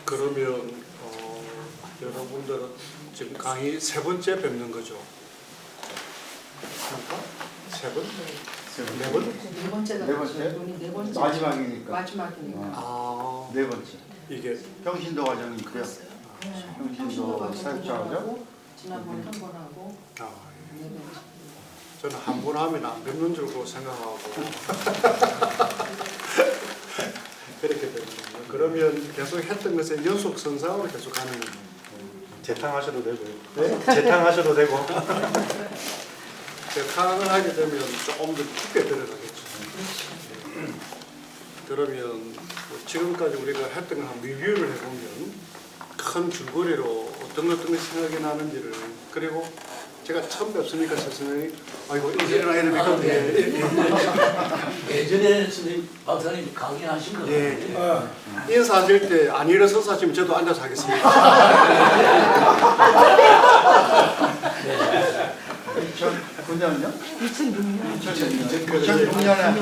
그러면 여러분들은 지금 강의 세 번째 뵙는 거죠? 세 번? 네 번? 네 번째가 네 번째? 네 번째 마지막이니까. 마지막이니까. 아, 네 번째. 이게 평신도 과정이 있고요. 평신도 사역자 과정. 지난번에 한 번 하고 아, 네 번째. 저는 한 번 하면 안 뵙는 줄 생각하고 그렇게 됩니다. 그러면 계속 했던 것에 연속 선상으로 계속 가는 거예요. 재탕하셔도 되고요. 네? 재탕하셔도 되고. 재탕을 하게 되면 조금 더 깊게 들어가겠죠. 그러면 지금까지 우리가 했던 걸 한번 리뷰를 해보면 큰 줄거리로 어떤 것이 생각이 나는지를, 그리고 제가 처음 뵙으니까 선생님이 아이고 이제 일어나야 됩니까? 예전에 선생님 박사님 강의하신 거 예, 예. 인사하실 때 안 일어서서 하시면 저도 앉아서 하겠습니다. 2009년요?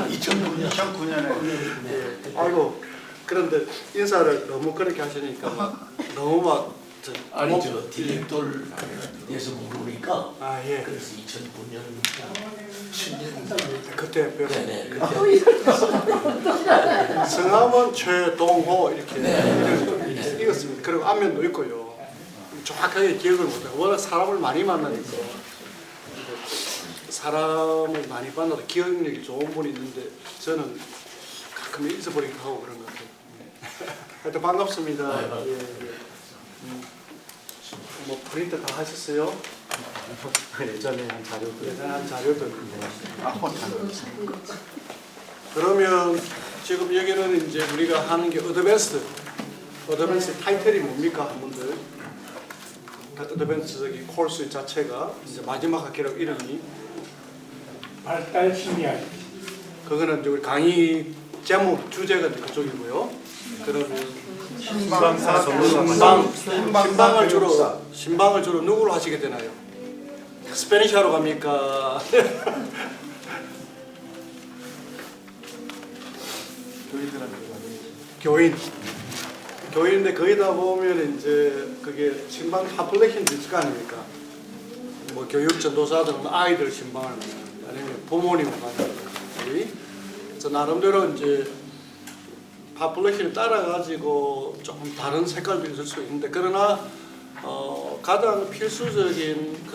2009년에. 예. 아이고, 그런데 인사를 너무 그렇게 하시니까 막 너무 막 아니 저 디렉터를 해서 모르니까 아, 예. 그래서 2009년 10년 그때 뵈고 네네 그때 성함은 최동호 이렇게 네. 읽었습니다. 그리고 안면도 있고요. 정확하게 기억을 못해요. 워낙 사람을 많이 만나니까. 사람을 많이 만나도 기억력이 좋은 분이 있는데 저는 가끔 잊어버리기도 하고 그런 것 같아요. 하여튼 반갑습니다. 네, 예, 예. 뭐 프린트 다 하셨어요? 예전에 한 자료들. 예전에 한 자료들. 아콘 그러면 지금 여기는 이제 우리가 하는 게 어드밴스드 타이틀이 뭡니까? 한분들 어드밴스드 코र्스 자체가 이제 마지막 학기라고 이름이 발달 심리학. 그거는 이제 우리 강의 제목 주제가 이제 그쪽이고요. 그러면 신방사 신방을 주로 누구로 하시게 되나요? 스페니쉬 하러 갑니까? 교인인데 거기다 보면 이제 그게 신방 파플레이션도 있을 거 아닙니까? 뭐 교육 전도사들은 아이들 신방을 아니면 부모님을 만나는 그래서 나름대로 이제 파플레이션을 따라가지고 좀 다른 색깔도 있을 수 있는데, 그러나 가장 필수적인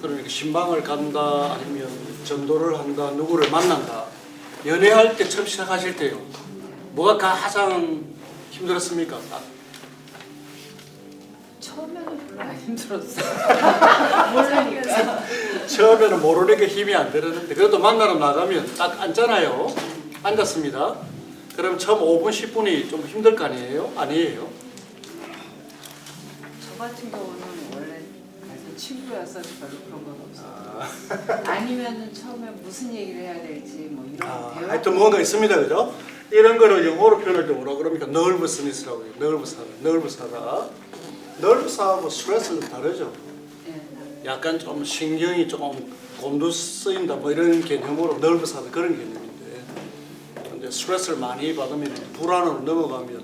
그러니까 신방을 간다 아니면 전도를 한다 누구를 만난다, 연애할 때 처음 시작하실 때요 뭐가 가장 힘들었습니까? 처음에는 별로 안 힘들었어요. 모르니까. 처음에는 모르니까 힘이 안 들었는데 그래도 만나러 나가면 딱 앉잖아요. 앉았습니다. 그럼 처음 5분 10분이 좀 힘들 거 아니에요? 아니에요? 저 같은 경우는 원래 그래서 친구여서 별로 그런 건 없어요. 아니면은 처음에 무슨 얘기를 해야 될지 뭐 이런 거 배워. 하여튼 뭔가 있습니다, 그죠? 이런 거를 영어로 표현할 때 뭐라 그럽니까? nervousness라고 해요. nervous하다. nervous하고 스트레스는 다르죠. 예. 약간 좀 신경이 좀 곤두쓰인다 뭐 이런 개념으로 nervous하다 그런 개념인데, 근데 스트레스를 많이 받으면 불안으로 넘어가면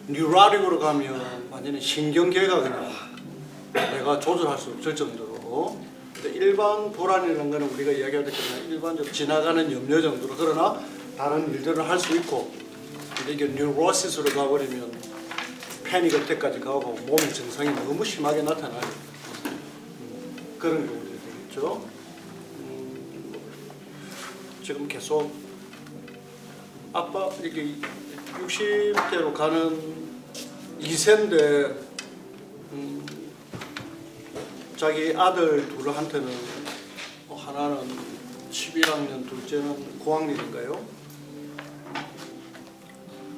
뉴라릭으로 가면 완전히 신경계가 그냥 내가 조절할 수 없을 정도로. 근데 일반 불안이라는 거는 우리가 이야기할 때 그냥 일반적으로 지나가는 염려 정도로, 그러나 다른 일들을 할 수 있고, 근데 이게 뉴로시스로 가버리면 패닉 어택까지 가고 몸의 증상이 너무 심하게 나타나요. 그런 경우들이 되겠죠. 지금 계속 아빠 이렇게 60대로 가는 2세인데 자기 아들 둘한테는 하나는 11학년, 둘째는 고학년인가요?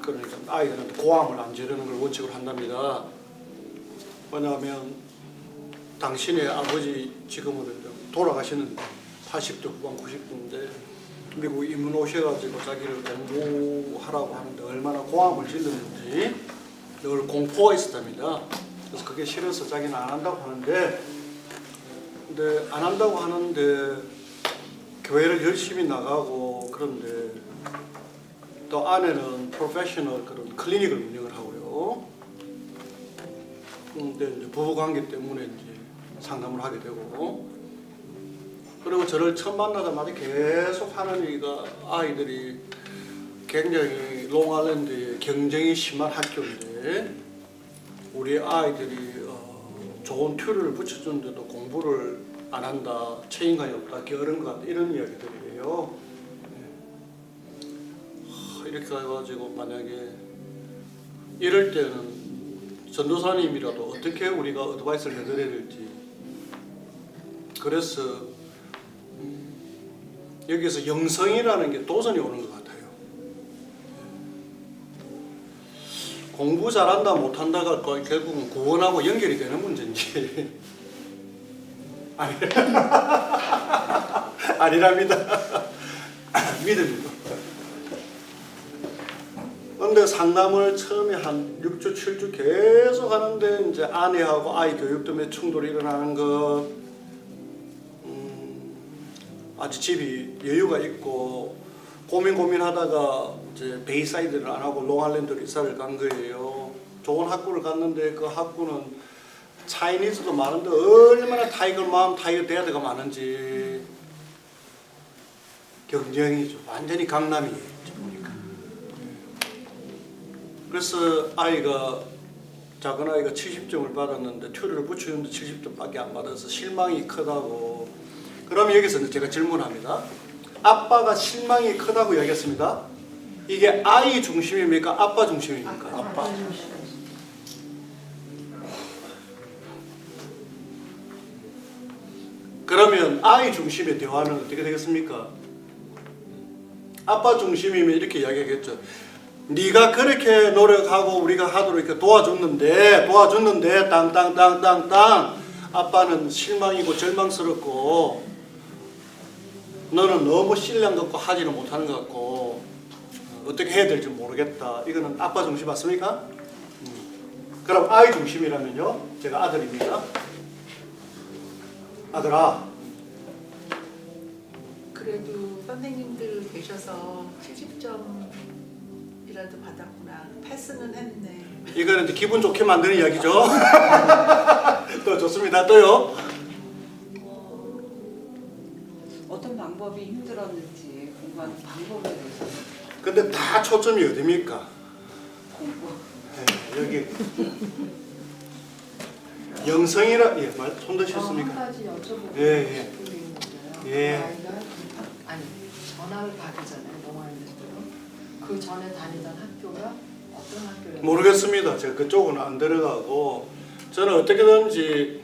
그러니까 아이들한테 고함을 안 지르는 걸 원칙으로 한답니다. 왜냐하면 당신의 아버지 지금은 돌아가시는데 80대 후반 90대인데 미국 이민 오셔가지고 자기를 공부하라고 하는데 얼마나 고함을 지르는지 늘 공포가 있었답니다. 그래서 그게 싫어서 자기는 안 한다고 하는데, 근데 안 한다고 하는데 교회를 열심히 나가고 그런데 또 아내는 프로페셔널 그런 클리닉을 운영을 하고요. 근데 이제 부부 관계 때문에 이제 상담을 하게 되고, 그리고 저를 처음 만나자마자 계속 하는 얘기가 아이들이 굉장히 롱아일랜드에 경쟁이 심한 학교인데 우리 아이들이 좋은 튜를 붙여주는데도 공부를 안 한다, 책임감이 없다, 게으른 것 같다, 이런 이야기들이에요. 이렇게 해가지고 만약에 이럴 때는 전도사님이라도 어떻게 우리가 어드바이스를 해드려야 될지, 그래서 여기서 영성이라는 게 도전이 오는 것 같아요. 공부 잘한다 못한다가 결국은 구원하고 연결이 되는 문제인지 아니랍니다. 믿음입니다. 그런데 상담을 처음에 한 6주, 7주 계속 하는데 이제 아내하고 아이 교육 때문에 충돌이 일어나는 것, 아주 집이 여유가 있고 고민하다가 이제 베이사이드를 안 하고 롱아일랜드로 이사를 간 거예요. 좋은 학교를 갔는데 그 학교는 차이니즈도 많은데 얼마나 타이거 데드가 많은지 경쟁이죠. 완전히 강남이에요. 보니까. 그래서 작은 아이가 70점을 받았는데 튜를 붙이는데 70점밖에 안 받아서 실망이 크다고. 그럼 여기서 제가 질문합니다. 아빠가 실망이 크다고 이야기했습니다. 이게 아이 중심입니까? 아빠 중심입니까? 아빠. 그러면 아이 중심의 대화는 어떻게 되겠습니까? 아빠 중심이면 이렇게 이야기하겠죠. 네가 그렇게 노력하고 우리가 하도록 이렇게 도와줬는데 땅땅땅땅땅 아빠는 실망이고 절망스럽고 너는 너무 신뢰한 것 같고 하지는 못하는 것 같고 어떻게 해야 될지 모르겠다. 이거는 아빠 중심 맞습니까? 그럼 아이 중심이라면요. 제가 아들입니다. 아들아. 그래도 선생님들 계셔서 70점이라도 받았구나. 패스는 했네. 이거는 이제 기분 좋게 만드는 이야기죠. 또 좋습니다. 또요. 어떤 방법이 힘들었는지 공부하는 방법에 대해서. 근데 다 초점이 어디입니까? 공부. 네, 여기 영성이라 손 드셨습니까? 한 가지 여쭤보고 예. 싶은 게 있는데요. 예. 아이가 전학을 가기 전에 롱아일랜드로 그 전에 다니던 학교가 어떤 학교였나요? 모르겠습니다. 제가 그쪽은 안 들어가고 저는 어떻게든지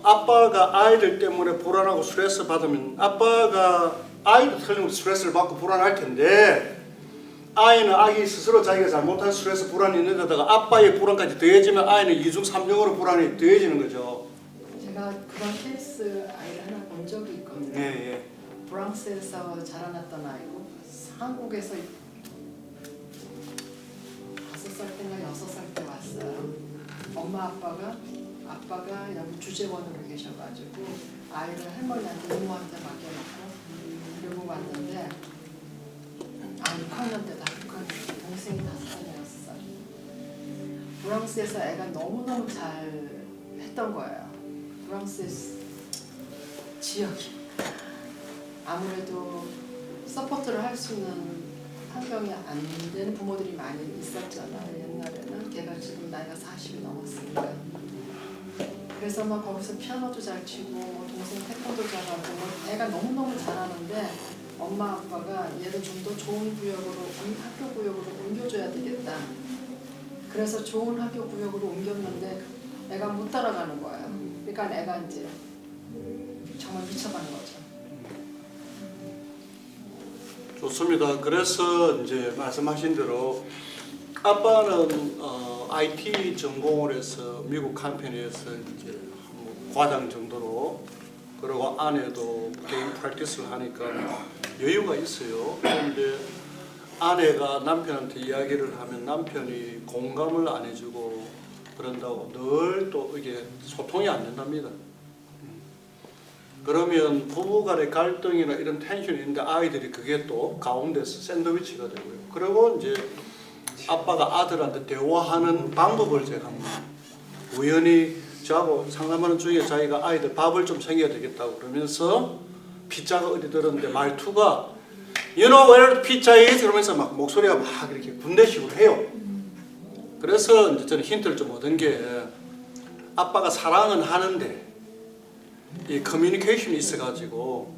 아빠가 아이들 때문에 불안하고 스트레스 받으면 아빠가 아이도 틀림없이 스트레스를 받고 불안할 텐데 아이는 아기 스스로 자기가 잘못한 스트레스 불안이 있는 데다가 아빠의 불안까지 더해지면 아이는 2중 3중으로 불안이 더해지는 거죠. 제가 그런 케이스 아이를 하나 본 적이 있거든요. 예. 프랑스에서 자라났던 아이고 한국에서 5살 때인가 6살 때 왔어요. 엄마 아빠가 여기 주재원으로 계셔가지고 아이를 할머니한테 이모한테 맡겨놓고 그리고 왔는데 6학년 때다. 6학년 때 동생이 5살이었어. 프랑스에서 애가 너무너무 잘 했던 거예요. 프랑스 지역이 아무래도 서포트를 할 수 있는 환경이 안 되는 부모들이 많이 있었잖아요. 옛날에는 걔가 지금 나이가 40이 넘었으니까. 그래서 막 거기서 피아노도 잘 치고 동생 태권도 잘하고 애가 너무너무 잘하는데 엄마 아빠가 얘를 좀 더 좋은 구역으로 학교 구역으로 옮겨줘야 되겠다. 그래서 좋은 학교 구역으로 옮겼는데 애가 못 따라가는 거예요. 그러니까 애가 이제 정말 미쳐가는 거죠. 좋습니다. 그래서 이제 말씀하신 대로 아빠는 IT 전공을 해서 미국 컴퍼니에서 이제 과장 정도로 그리고 아내도 개인 프랙티스를 하니까 여유가 있어요. 그런데 아내가 남편한테 이야기를 하면 남편이 공감을 안 해주고 그런다고 늘 또 이게 소통이 안 된답니다. 그러면 부부간의 갈등이나 이런 텐션이 있는데 아이들이 그게 또 가운데서 샌드위치가 되고요. 그리고 이제 아빠가 아들한테 대화하는 방법을 제가 우연히 저하고 상담하는 중에 자기가 아이들 밥을 좀 챙겨야 되겠다고 그러면서 피자가 어디 들었는데 말투가 You know where the pizza is? 그러면서 막 목소리가 막 이렇게 군대식으로 해요. 그래서 이제 저는 힌트를 좀 얻은 게 아빠가 사랑은 하는데 이 커뮤니케이션이 있어가지고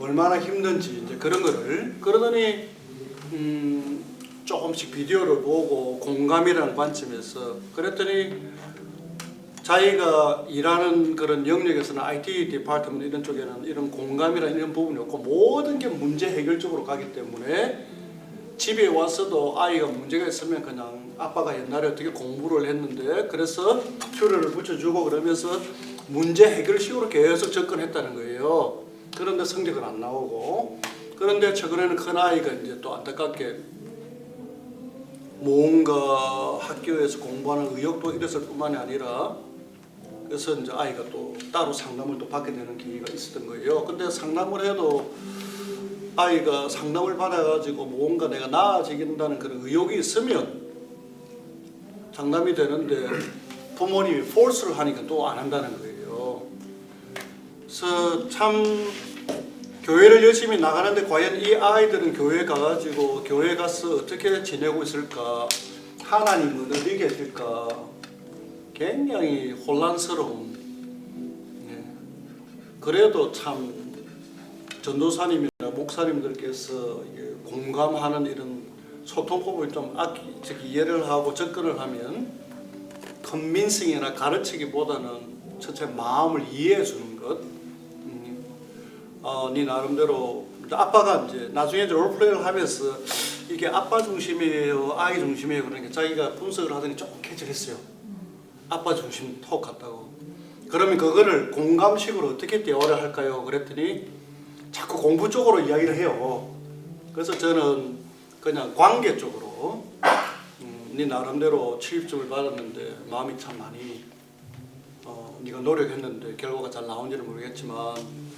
얼마나 힘든지 이제 그런 거를 그러더니 조금씩 비디오를 보고 공감이라는 관점에서 그랬더니 자기가 일하는 그런 영역에서는 IT 디파트먼트 이런 쪽에는 이런 공감이라는 이런 부분이 없고 모든 게 문제 해결적으로 가기 때문에 집에 와서도 아이가 문제가 있으면 그냥 아빠가 옛날에 어떻게 공부를 했는데 그래서 튜터를 붙여주고 그러면서 문제 해결식으로 계속 접근했다는 거예요. 그런데 성적은 안 나오고 그런데 최근에는 큰 아이가 이제 또 안타깝게 뭔가 학교에서 공부하는 의욕도 이랬을 뿐만이 아니라 그래서 이제 아이가 또 따로 상담을 또 받게 되는 기회가 있었던 거예요. 근데 상담을 해도 아이가 상담을 받아가지고 뭔가 내가 나아지긴다는 그런 의욕이 있으면 상담이 되는데 부모님이 force를 하니까 또 안 한다는 거예요. 그래서 참 교회를 열심히 나가는데 과연 이 아이들은 교회 가가지고 교회 가서 어떻게 지내고 있을까? 하나님은 어디 계실까? 굉장히 혼란스러운. 그래도 참 전도사님이나 목사님들께서 공감하는 이런 소통법을 좀 이해를 하고 접근을 하면 컨빈싱이나 가르치기보다는 첫째 마음을 이해해 주는 것. 네 나름대로 아빠가 이제 나중에 롤플레이를 하면서 이게 아빠 중심이에요, 아이 중심이에요 그러니까 자기가 분석을 하더니 조금 캐치했어요. 아빠 중심 톡 같다고. 그러면 그거를 공감식으로 어떻게 대화를 할까요? 그랬더니 자꾸 공부 쪽으로 이야기를 해요. 그래서 저는 그냥 관계 쪽으로 네 나름대로 취입점을 받았는데 마음이 참 많이 네가 노력했는데 결과가 잘 나온지는 모르겠지만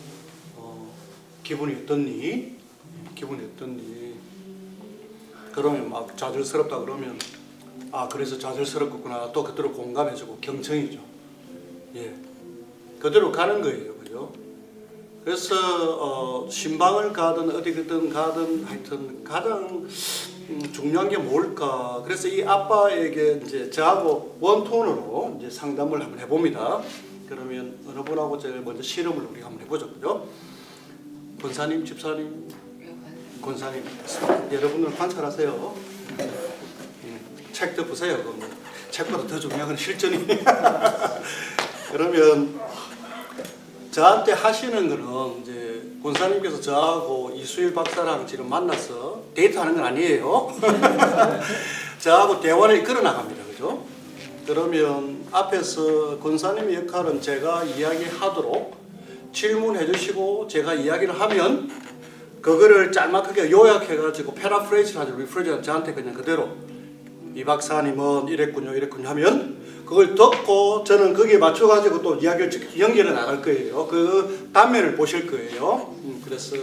기분이 어떻니? 기분이 어떻니? 그러면 막 좌절스럽다 그러면 아 그래서 좌절스럽구나 또 그대로 공감해주고 경청이죠. 예, 그대로 가는 거예요, 그죠? 그래서 신방을 가든 어디든 가든 하여튼 가장 중요한 게 뭘까? 그래서 이 아빠에게 이제 저하고 원톤으로 이제 상담을 한번 해봅니다. 그러면 어느 분하고 제일 먼저 실험을 우리가 한번 해보죠, 그죠? 권사님, 집사님, 권사님, 여러분들 관찰하세요. 책도 보세요. 책보다 더 중요한 건 실전이. 그러면 저한테 하시는 거는 이제 권사님께서 저하고 이수일 박사랑 지금 만나서 데이트하는 건 아니에요. 저하고 대화를 이끌어 나갑니다, 그죠? 그러면 앞에서 권사님의 역할은 제가 이야기하도록 질문해 주시고 제가 이야기를 하면 그거를 짤막하게 요약해가지고 패러프레이즈를 하죠. 리프레이즈 저한테 그냥 그대로 이 박사님은 이랬군요 이랬군요 하면 그걸 듣고 저는 거기에 맞춰가지고 또 이야기를 연결해 나갈 거예요. 그 단면을 보실 거예요. 그래서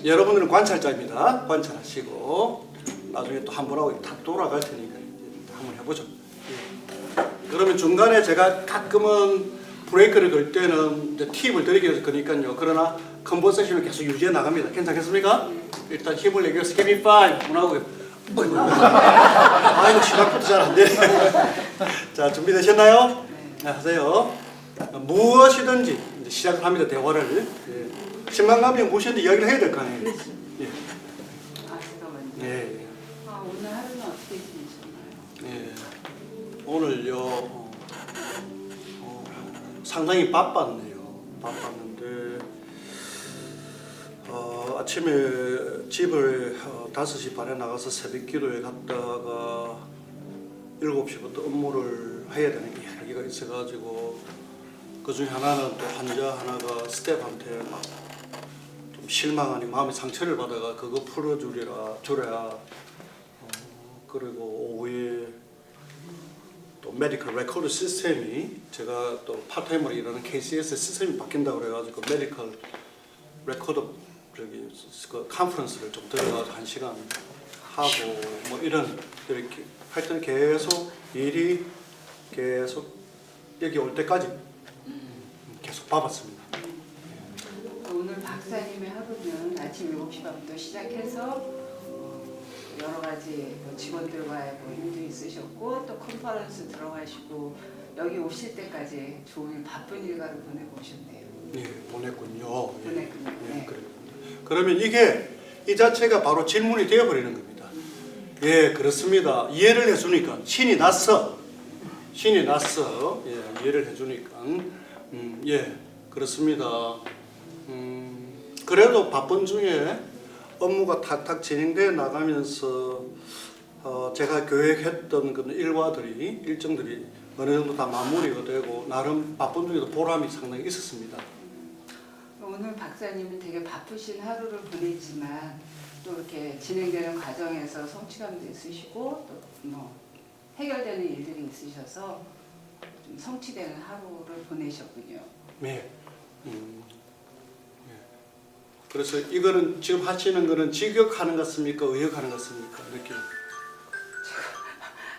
여러분들은 관찰자입니다. 관찰하시고 나중에 또 한 번하고 다 돌아갈 테니까 한번 해보죠. 그러면 중간에 제가 가끔은 브레이크를 걸 때는 이제 팁을 드리기 위해서 그러니까요. 그러나 컨버세이션을 계속 유지해 나갑니다. 괜찮겠습니까? 일단 힘을 내기 위해서 give me five 문하고 아이고 시작부터 잘 안 되네. 자 준비되셨나요? 네, 하세요. 무엇이든지 이제 시작을 합니다. 대화를. 예. 10만 가면 무엇이든지 이야기를 해야 될 거 아니에요. 예. 아 잠깐만요. 예. 아 오늘 하루는 어떻게 지내셨나요? 예. 오늘요 상당히 바빴네요. 바빴는데 아침에 집을 5시 반에 나가서 새벽 기도에 갔다가 7시부터 업무를 해야 되는 이야기가 있어가지고 그 중에 하나는 또 환자 하나가 스텝한테 막 실망 아니고 마음의 상처를 받아가 그거 줘야 그리고 오후에 또 메디컬 레코드 시스템이 제가 또 파트타임으로 일하는 KCS 시스템이 바뀐다고 그래가지고 메디컬 레코드 저기 그 컨퍼런스를 좀 들어가서 1시간 하고 뭐 이런 이렇게 하여튼 계속 일이 계속 여기 올 때까지 계속 봐봤습니다. 오늘 박사님의 하루는 아침 7시 반부터 시작해서 여러 가지 뭐 직원들과의 뭐 일도 있으셨고 또 컨퍼런스 들어가시고 여기 오실 때까지 종일 바쁜 일과를 보내고 오셨네요. 예, 보냈군요. 예. 보냈군요. 예, 네. 그래요. 그러면 이게 이 자체가 바로 질문이 되어버리는 겁니다. 예, 그렇습니다. 이해를 해주니까 신이 났어. 신이 났어. 예, 이해를 해주니까 예, 그렇습니다. 그래도 바쁜 중에 업무가 탁탁 진행돼 나가면서 제가 계획했던 그런 일정들이 어느 정도 다 마무리가 되고 나름 바쁜 중에도 보람이 상당히 있었습니다. 오늘 박사님은 되게 바쁘신 하루를 보내지만 또 이렇게 진행되는 과정에서 성취감도 있으시고 또 뭐 해결되는 일들이 있으셔서 좀 성취되는 하루를 보내셨군요. 네. 그래서 이거는 지금 하시는 거는 직역하는 것 같습니까? 의역하는 것 같습니까? 이렇게.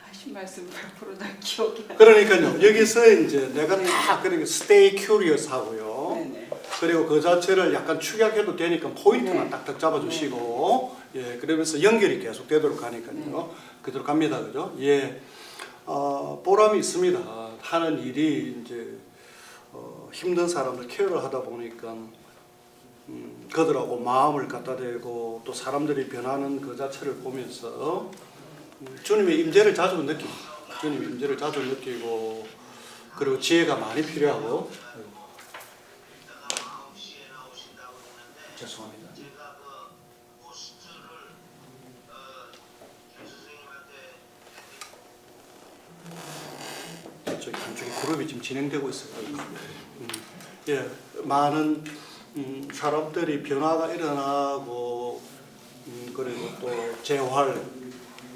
하신 말씀 100%다 기억이 안 나요. 그러니까요. 여기서 이제 내가 다 그러니까 stay curious 하고요. 네네. 그리고 그 자체를 약간 축약해도 되니까 포인트만 네. 딱딱 잡아주시고 예, 그러면서 연결이 계속 되도록 하니까요. 그대로 갑니다, 그죠? 예, 보람이 있습니다. 하는 일이 이제 힘든 사람들 케어를 하다 보니까 그들하고 마음을 갖다 대고 또 사람들이 변하는 그 자체를 보면서 주님의 임재를 자주 느낍니다. 주님의 임재를 자주 느끼고 그리고 지혜가 많이 필요하고 죄송합니다. 저기 한쪽에 그룹이 지금 진행되고 있어요. 예, 많은 사람들이 변화가 일어나고 그리고 또 재활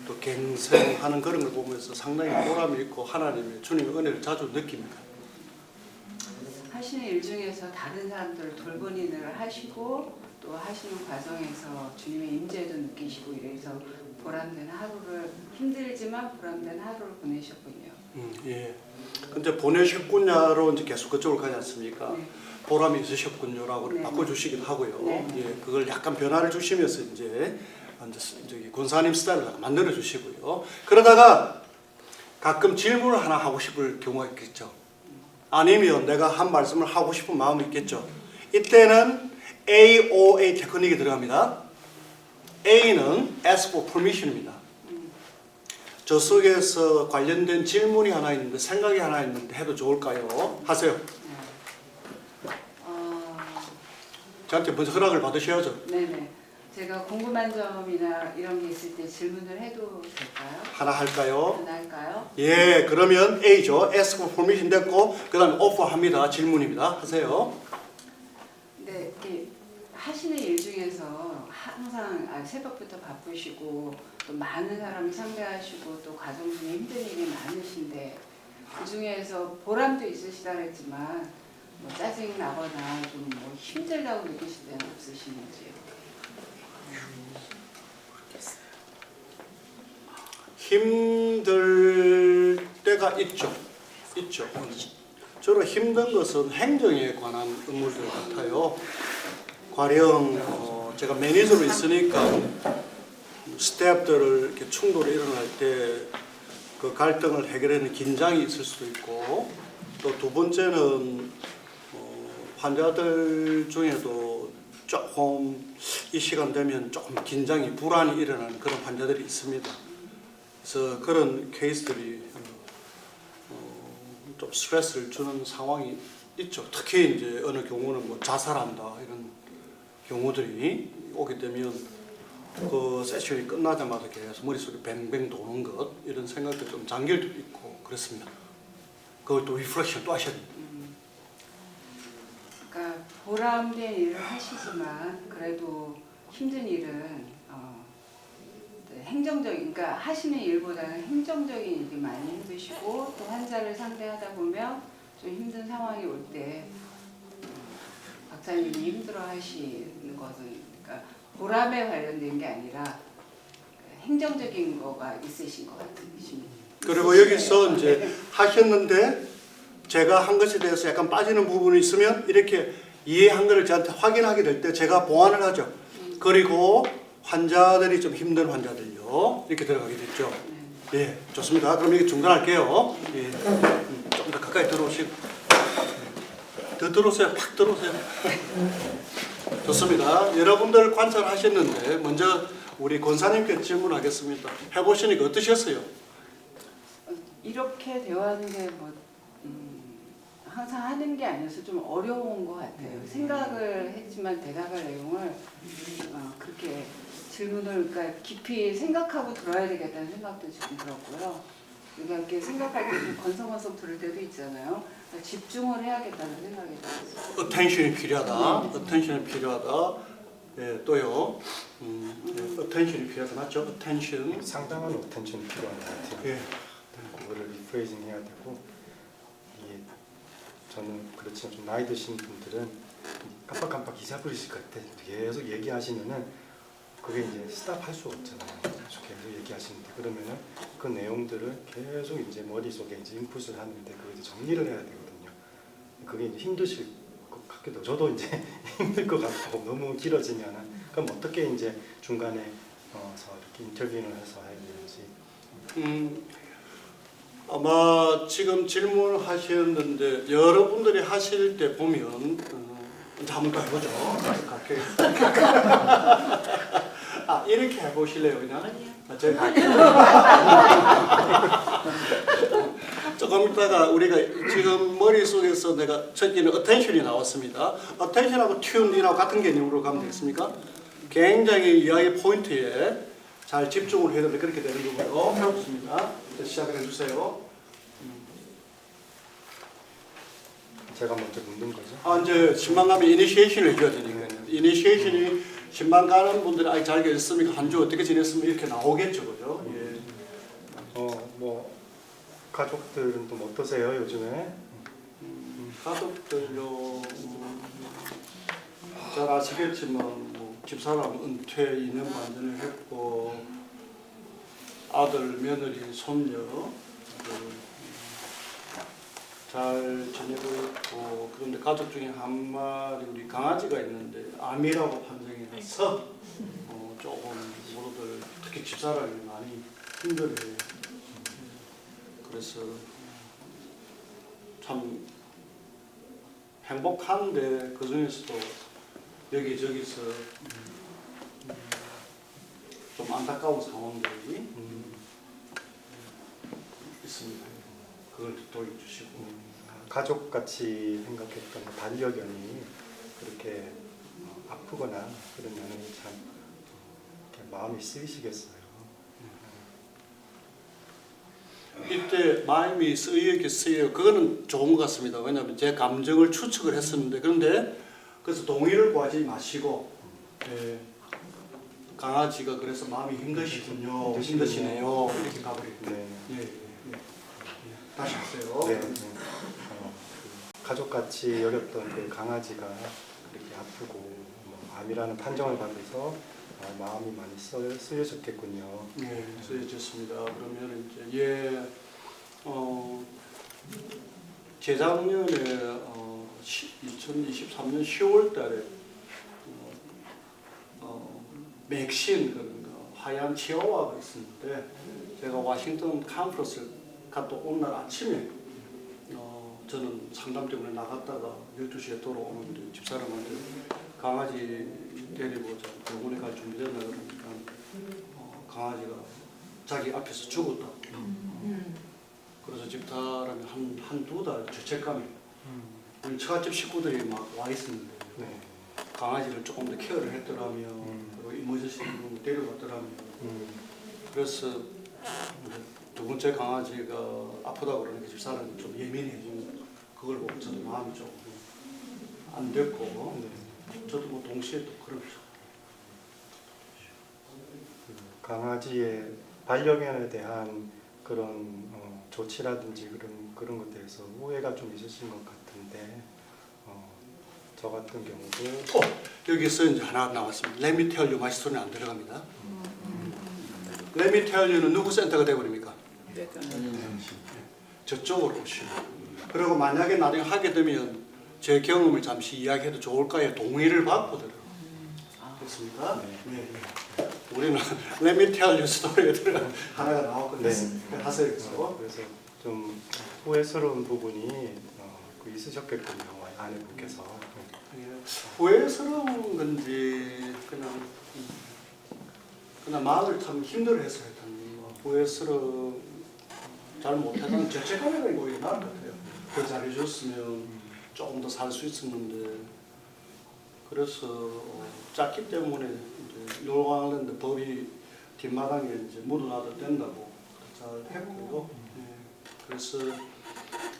또 갱생하는 그런 걸 보면서 상당히 보람이 있고 하나님의 주님의 은혜를 자주 느낍니다. 하시는 일 중에서 다른 사람들을 돌보는 일을 하시고 또 하시는 과정에서 주님의 임재도 느끼시고 이래서 보람된 하루를 힘들지만 보람된 하루를 보내셨군요. 예. 근데 보내셨군요로 이제 계속 그쪽으로 가지 않습니까? 네. 보람이 있으셨군요라고 네. 바꿔주시기도 하고요. 네. 예, 그걸 약간 변화를 주시면서 이제 저기 권사님 스타일을 만들어 주시고요. 그러다가 가끔 질문을 하나 하고 싶을 경우가 있겠죠. 아니면 내가 한 말씀을 하고 싶은 마음이 있겠죠. 이때는 AOA 테크닉이 들어갑니다. A는 Ask for Permission입니다. 저 속에서 관련된 질문이 하나 있는데 생각이 하나 있는데 해도 좋을까요? 하세요. 저한테 먼저 허락을 받으셔야죠. 네네. 제가 궁금한 점이나 이런 게 있을 때 질문을 해도 될까요? 하나 할까요? 하나 할까요? 예, 그러면 A죠. Ask for permission 됐고 그 다음에 offer합니다. 질문입니다. 하세요. 네, 이렇게 하시는 일 중에서 항상 새벽부터 바쁘시고 또 많은 사람을 상대하시고 또 가정 중에 힘든 일이 많으신데 그 중에서 보람도 있으시다 그랬지만 뭐 짜증 나거나 좀 뭐 힘들다고 느끼실 때는 없으시는지요? 힘들 때가 있죠. 주로 힘든 것은 행정에 관한 업무들 같아요. 가령 제가 매니저로 있으니까 스태프들을 이렇게 충돌이 일어날 때 그 갈등을 해결하는 긴장이 있을 수도 있고 또 두 번째는 환자들 중에도 조금 이 시간 되면 조금 긴장이 불안이 일어나는 그런 환자들이 있습니다. 그래서 그런 케이스들이 좀 스트레스를 주는 상황이 있죠. 특히 이제 어느 경우는 뭐 자살한다 이런 경우들이 오게 되면 그 세션이 끝나자마자 계속 머릿속에 뱅뱅 도는 것 이런 생각도 좀 잠길 때도 있고 그렇습니다. 그걸 또 리프렉션 또 하셔야 됩니다. 그러니까 보람된 일을 하시지만 그래도 힘든 일은 행정적인, 그러니까 하시는 일보다는 행정적인 일이 많이 힘드시고 또 환자를 상대하다 보면 좀 힘든 상황이 올 때 박사님이 힘들어하시는 것은 그러니까 보람에 관련된 게 아니라 행정적인 거가 있으신 것 같으십니다. 그리고 여기서 이제 하셨는데 제가 한 것에 대해서 약간 빠지는 부분이 있으면 이렇게 이해한 것을 저한테 확인하게 될 때 제가 보완을 하죠. 그리고 환자들이 좀 힘든 환자들요 이렇게 들어가게 됐죠. 예, 좋습니다. 그럼 이게 중단할게요. 예, 좀 더 가까이 들어오시고 더 들어오세요. 팍 들어오세요. 좋습니다. 여러분들 관찰하셨는데 먼저 우리 권사님께 질문하겠습니다. 해보시니까 어떠셨어요? 이렇게 대화하는 게 뭐 항상 하는 게 아니어서 좀 어려운 것 같아요. 생각을 했지만 대답할 내용을 그렇게 질문을 그러니까 깊이 생각하고 들어야 되겠다는 생각도 지금 들었고요. 그러니까 이렇게 생각할 때 좀 건성건성 들을 때도 있잖아요. 그러니까 집중을 해야겠다는 생각이 들었어요. 어텐션이 필요하다. 어텐션이 필요하다. 예, 또요. 어텐션이 필요하다. 맞죠? 어텐션. 상당한 어텐션이 필요한 것 같아요. 예. 그거를 리프레이징 해야 되고 이게 저는 그렇지만 좀 나이 드신 분들은 깜빡깜빡 잊어버리실 것 같아. 계속 얘기하시면은 그게 이제 스탑할 수 없잖아요. 계속 얘기하시는데 그러면은 그 내용들을 계속 이제 머릿속에 이제 인풋을 하는데 그걸 이제 정리를 해야 되거든요. 그게 이제 힘드실 것 같기도 저도 이제 힘들 것 같고 너무 길어지면은 그럼 어떻게 이제 중간에 이렇게 인터뷰를 해서 해야 되는지. 아마 지금 질문하셨는데 여러분들이 하실 때 보면 이제 한번 더 해보죠. 갈게요. 이렇게 해보실래요 그냥? 제가 조금 있다가 우리가 지금 머릿속에서 내가 첫째는 어텐션이 나왔습니다. 어텐션하고 튠인하고 같은 개념으로 가면 되겠습니까? 굉장히 이야기 포인트에 잘 집중을 해야 되는데 그렇게 되는 거고요. 좋습니다. 시작을 해주세요. 제가 먼저 묻는 거죠? 이제 신방 가면 이니시에이션을 해줘야 되니까요. 이니시에이션이 신방 가는 분들이 아직 잘 계셨습니까? 한 주 어떻게 지냈습니까? 이렇게 나오겠죠, 그죠? 예. 뭐 가족들은 좀 어떠세요 요즘에? 가족들요, 잘 아시겠지만 뭐 집사람 은퇴 2년 반전을 했고 아들, 며느리, 손녀 잘 지내고 있고 그런데 가족 중에 한 마리 우리 강아지가 있는데 암이라고 판정이 나서 조금 모두들 특히 집사람이 많이 힘들어해요. 그래서 참 행복한데 그 중에서도 여기저기서 좀 안타까운 상황들이 있습니다. 그걸 도와주시고 가족같이 생각했던 반려견이 그렇게 아프거나 그러면 참 이렇게 마음이 쓰이시겠어요. 이때 마음이 쓰이겠어요. 그거는 좋은 것 같습니다. 왜냐하면 제 감정을 추측을 했었는데 그런데 그래서 동의를 구하지 마시고 강아지가 그래서 마음이 힘드시네요. 이렇게 가버리고 다시 하세요. 네. 가족같이 여겼던 그 강아지가 그렇게 아프고 뭐 암이라는 판정을 받아서 마음이 많이 쓰여졌겠군요. 네, 쓰여졌습니다. 그러면 이제 재작년에 2023년 10월달에 맥신 하얀 치와와가 있었는데 제가 워싱턴 컨퍼런스를 갔다 온 날 아침에 저는 상담 때문에 나갔다가 12시에 돌아오는데 집사람한테 강아지 데리고 병원에 갈 준비됐나 그러니까 강아지가 자기 앞에서 죽었다. 그래서 집사람이 한두 달 죄책감이 우리 처갓집 식구들이 막 와 있었는데 강아지를 조금 더 케어를 했더라면 그리고 이머전시 데려갔더라면 그래서 두 번째 강아지가 아프다고 그러니까 집사람이 좀 예민해지면 그걸 보고 저도 마음이 조금 안 됐고 네. 저도 뭐 동시에 또 그렇죠. 그 강아지의 반려견에 대한 그런 조치라든지 그런 것에 대해서 오해가 좀 있으신 것 같은데 저 같은 경우도 여기서 이제 하나 나왔습니다. Let me tell you my story는 안 들어갑니다. Let me tell you는 누구 센터가 되어버립니까? 저쪽으로 오시고 그리고 만약에 나중에 하게 되면 제 경험을 잠시 이야기해도 좋을까요? 동의를 받고 들어요. 그렇습니까? 네. 우리는 Let me tell you story가 들어가 하나가 나왔거든요. 네. 하세요. 그래서 그래서 좀 후회스러운 부분이 있으셨겠군요. 아내분께서. 후회스러운 건지 그냥 마음을 참 힘들어해서 했던 후회스러운 잘 못해서 죄책감이 오히려 나을 것 같아요. 더 잘해줬으면 조금 더 살 수 있었는데 그래서 짰기 때문에 이제 노르왕랜드 법이 뒷마당에 이제 묻어놔도 된다고 잘 했고요. 그래서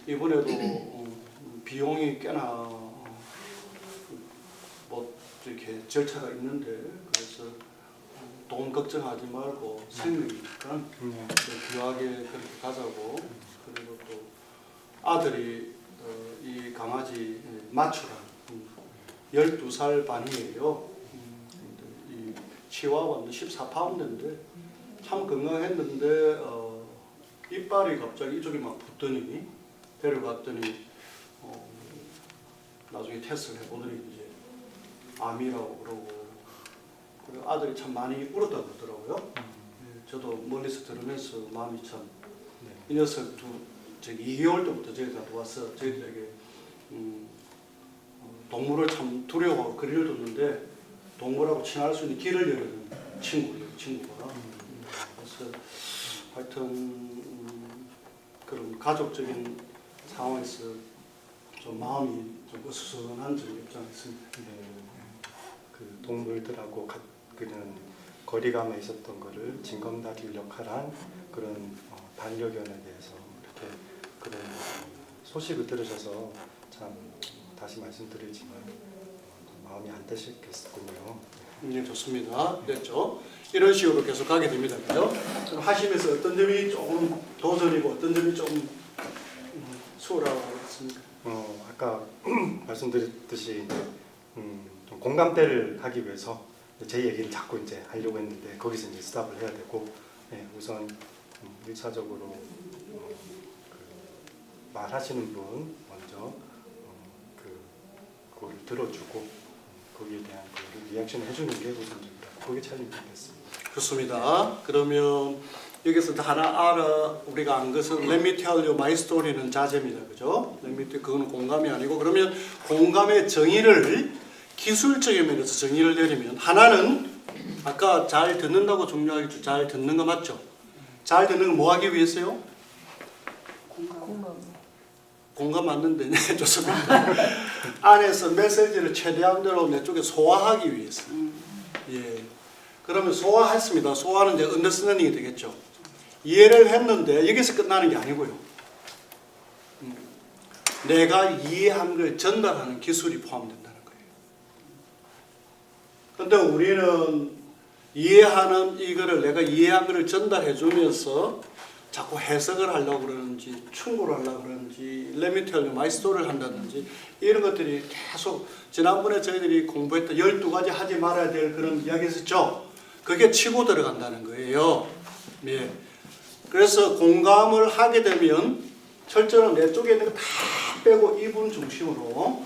이번에도 비용이 꽤나 뭐 이렇게 절차가 있는데 그래서 돈 걱정하지 말고 생명이니까 귀하게 그렇게 가자고 그리고 또 아들이 이 강아지 마추랑 12살 반이에요. 이 치와와는 14파운드인데 참 건강했는데 이빨이 갑자기 이쪽에 막 붙더니 데려갔더니 나중에 테스트를 해보더니 이제 암이라고 그러고 그리고 아들이 참 많이 울었다고 그러더라고요. 저도 멀리서 들으면서 마음이 참 이 녀석 저기 2개월 때부터 저희가 와서 저희들에게 동물을 참 두려워하고 거리를 뒀는데 동물하고 친할 수 있는 길을 열는 친구가. 그래서 하여튼 그런 가족적인 상황에서 좀 마음이 좀 어수선한 점이 없지 않아 있습니다. 그 동물들하고 그런 거리감에 있었던 거를 징검다리를 역할한 그런 반려견에 대해서 이렇게 그런 소식을 들으셔서 참 다시 말씀드리지만 마음이 안 되셨겠군요. 네, 좋습니다. 됐죠? 이런 식으로 계속 가게 됩니다. 그죠? 그럼 하시면서 어떤 점이 조금 도전이고 어떤 점이 조금 수월하고 그렇습니까? 아까 말씀드렸듯이 좀 공감대를 하기 위해서 제 얘기를 자꾸 이제 하려고 했는데 거기서 이제 스탑을 해야 되고 우선 1차적으로 그 말하시는 분 먼저 그거를 들어주고 거기에 대한 그 리액션을 해주는 게 우선적이다. 그게 챌린지겠습니다. 좋습니다. 그러면 여기서 하나 우리가 안 것은 Let me tell you my story는 자제입니다. 그죠? Let me tell 그건 공감이 아니고 그러면 공감의 정의를 기술적인 면에서 정의를 내리면 하나는 아까 잘 듣는다고 중요하겠죠. 잘 듣는 거 맞죠? 잘 듣는 거 뭐 하기 위해서요? 공감 맞는데 네, 좋습니다. 안에서 메시지를 최대한대로 내 쪽에 소화하기 위해서. 예. 그러면 소화했습니다. 소화는 이제 언더스탠딩이 되겠죠. 이해를 했는데 여기서 끝나는 게 아니고요. 내가 이해한 걸 전달하는 기술이 포함된다는 거예요. 근데 우리는 이해하는 이거를 내가 이해한 거를 전달해 주면서 자꾸 해석을 하려고 그러는지 충고를 하려고 그러는지 Let me tell you my story를 한다든지 이런 것들이 계속 지난번에 저희들이 공부했던 12가지 하지 말아야 될 그런 이야기 있었죠. 그게 치고 들어간다는 거예요. 예. 그래서 공감을 하게 되면 철저는 내 쪽에 있는 거 다 빼고 이분 중심으로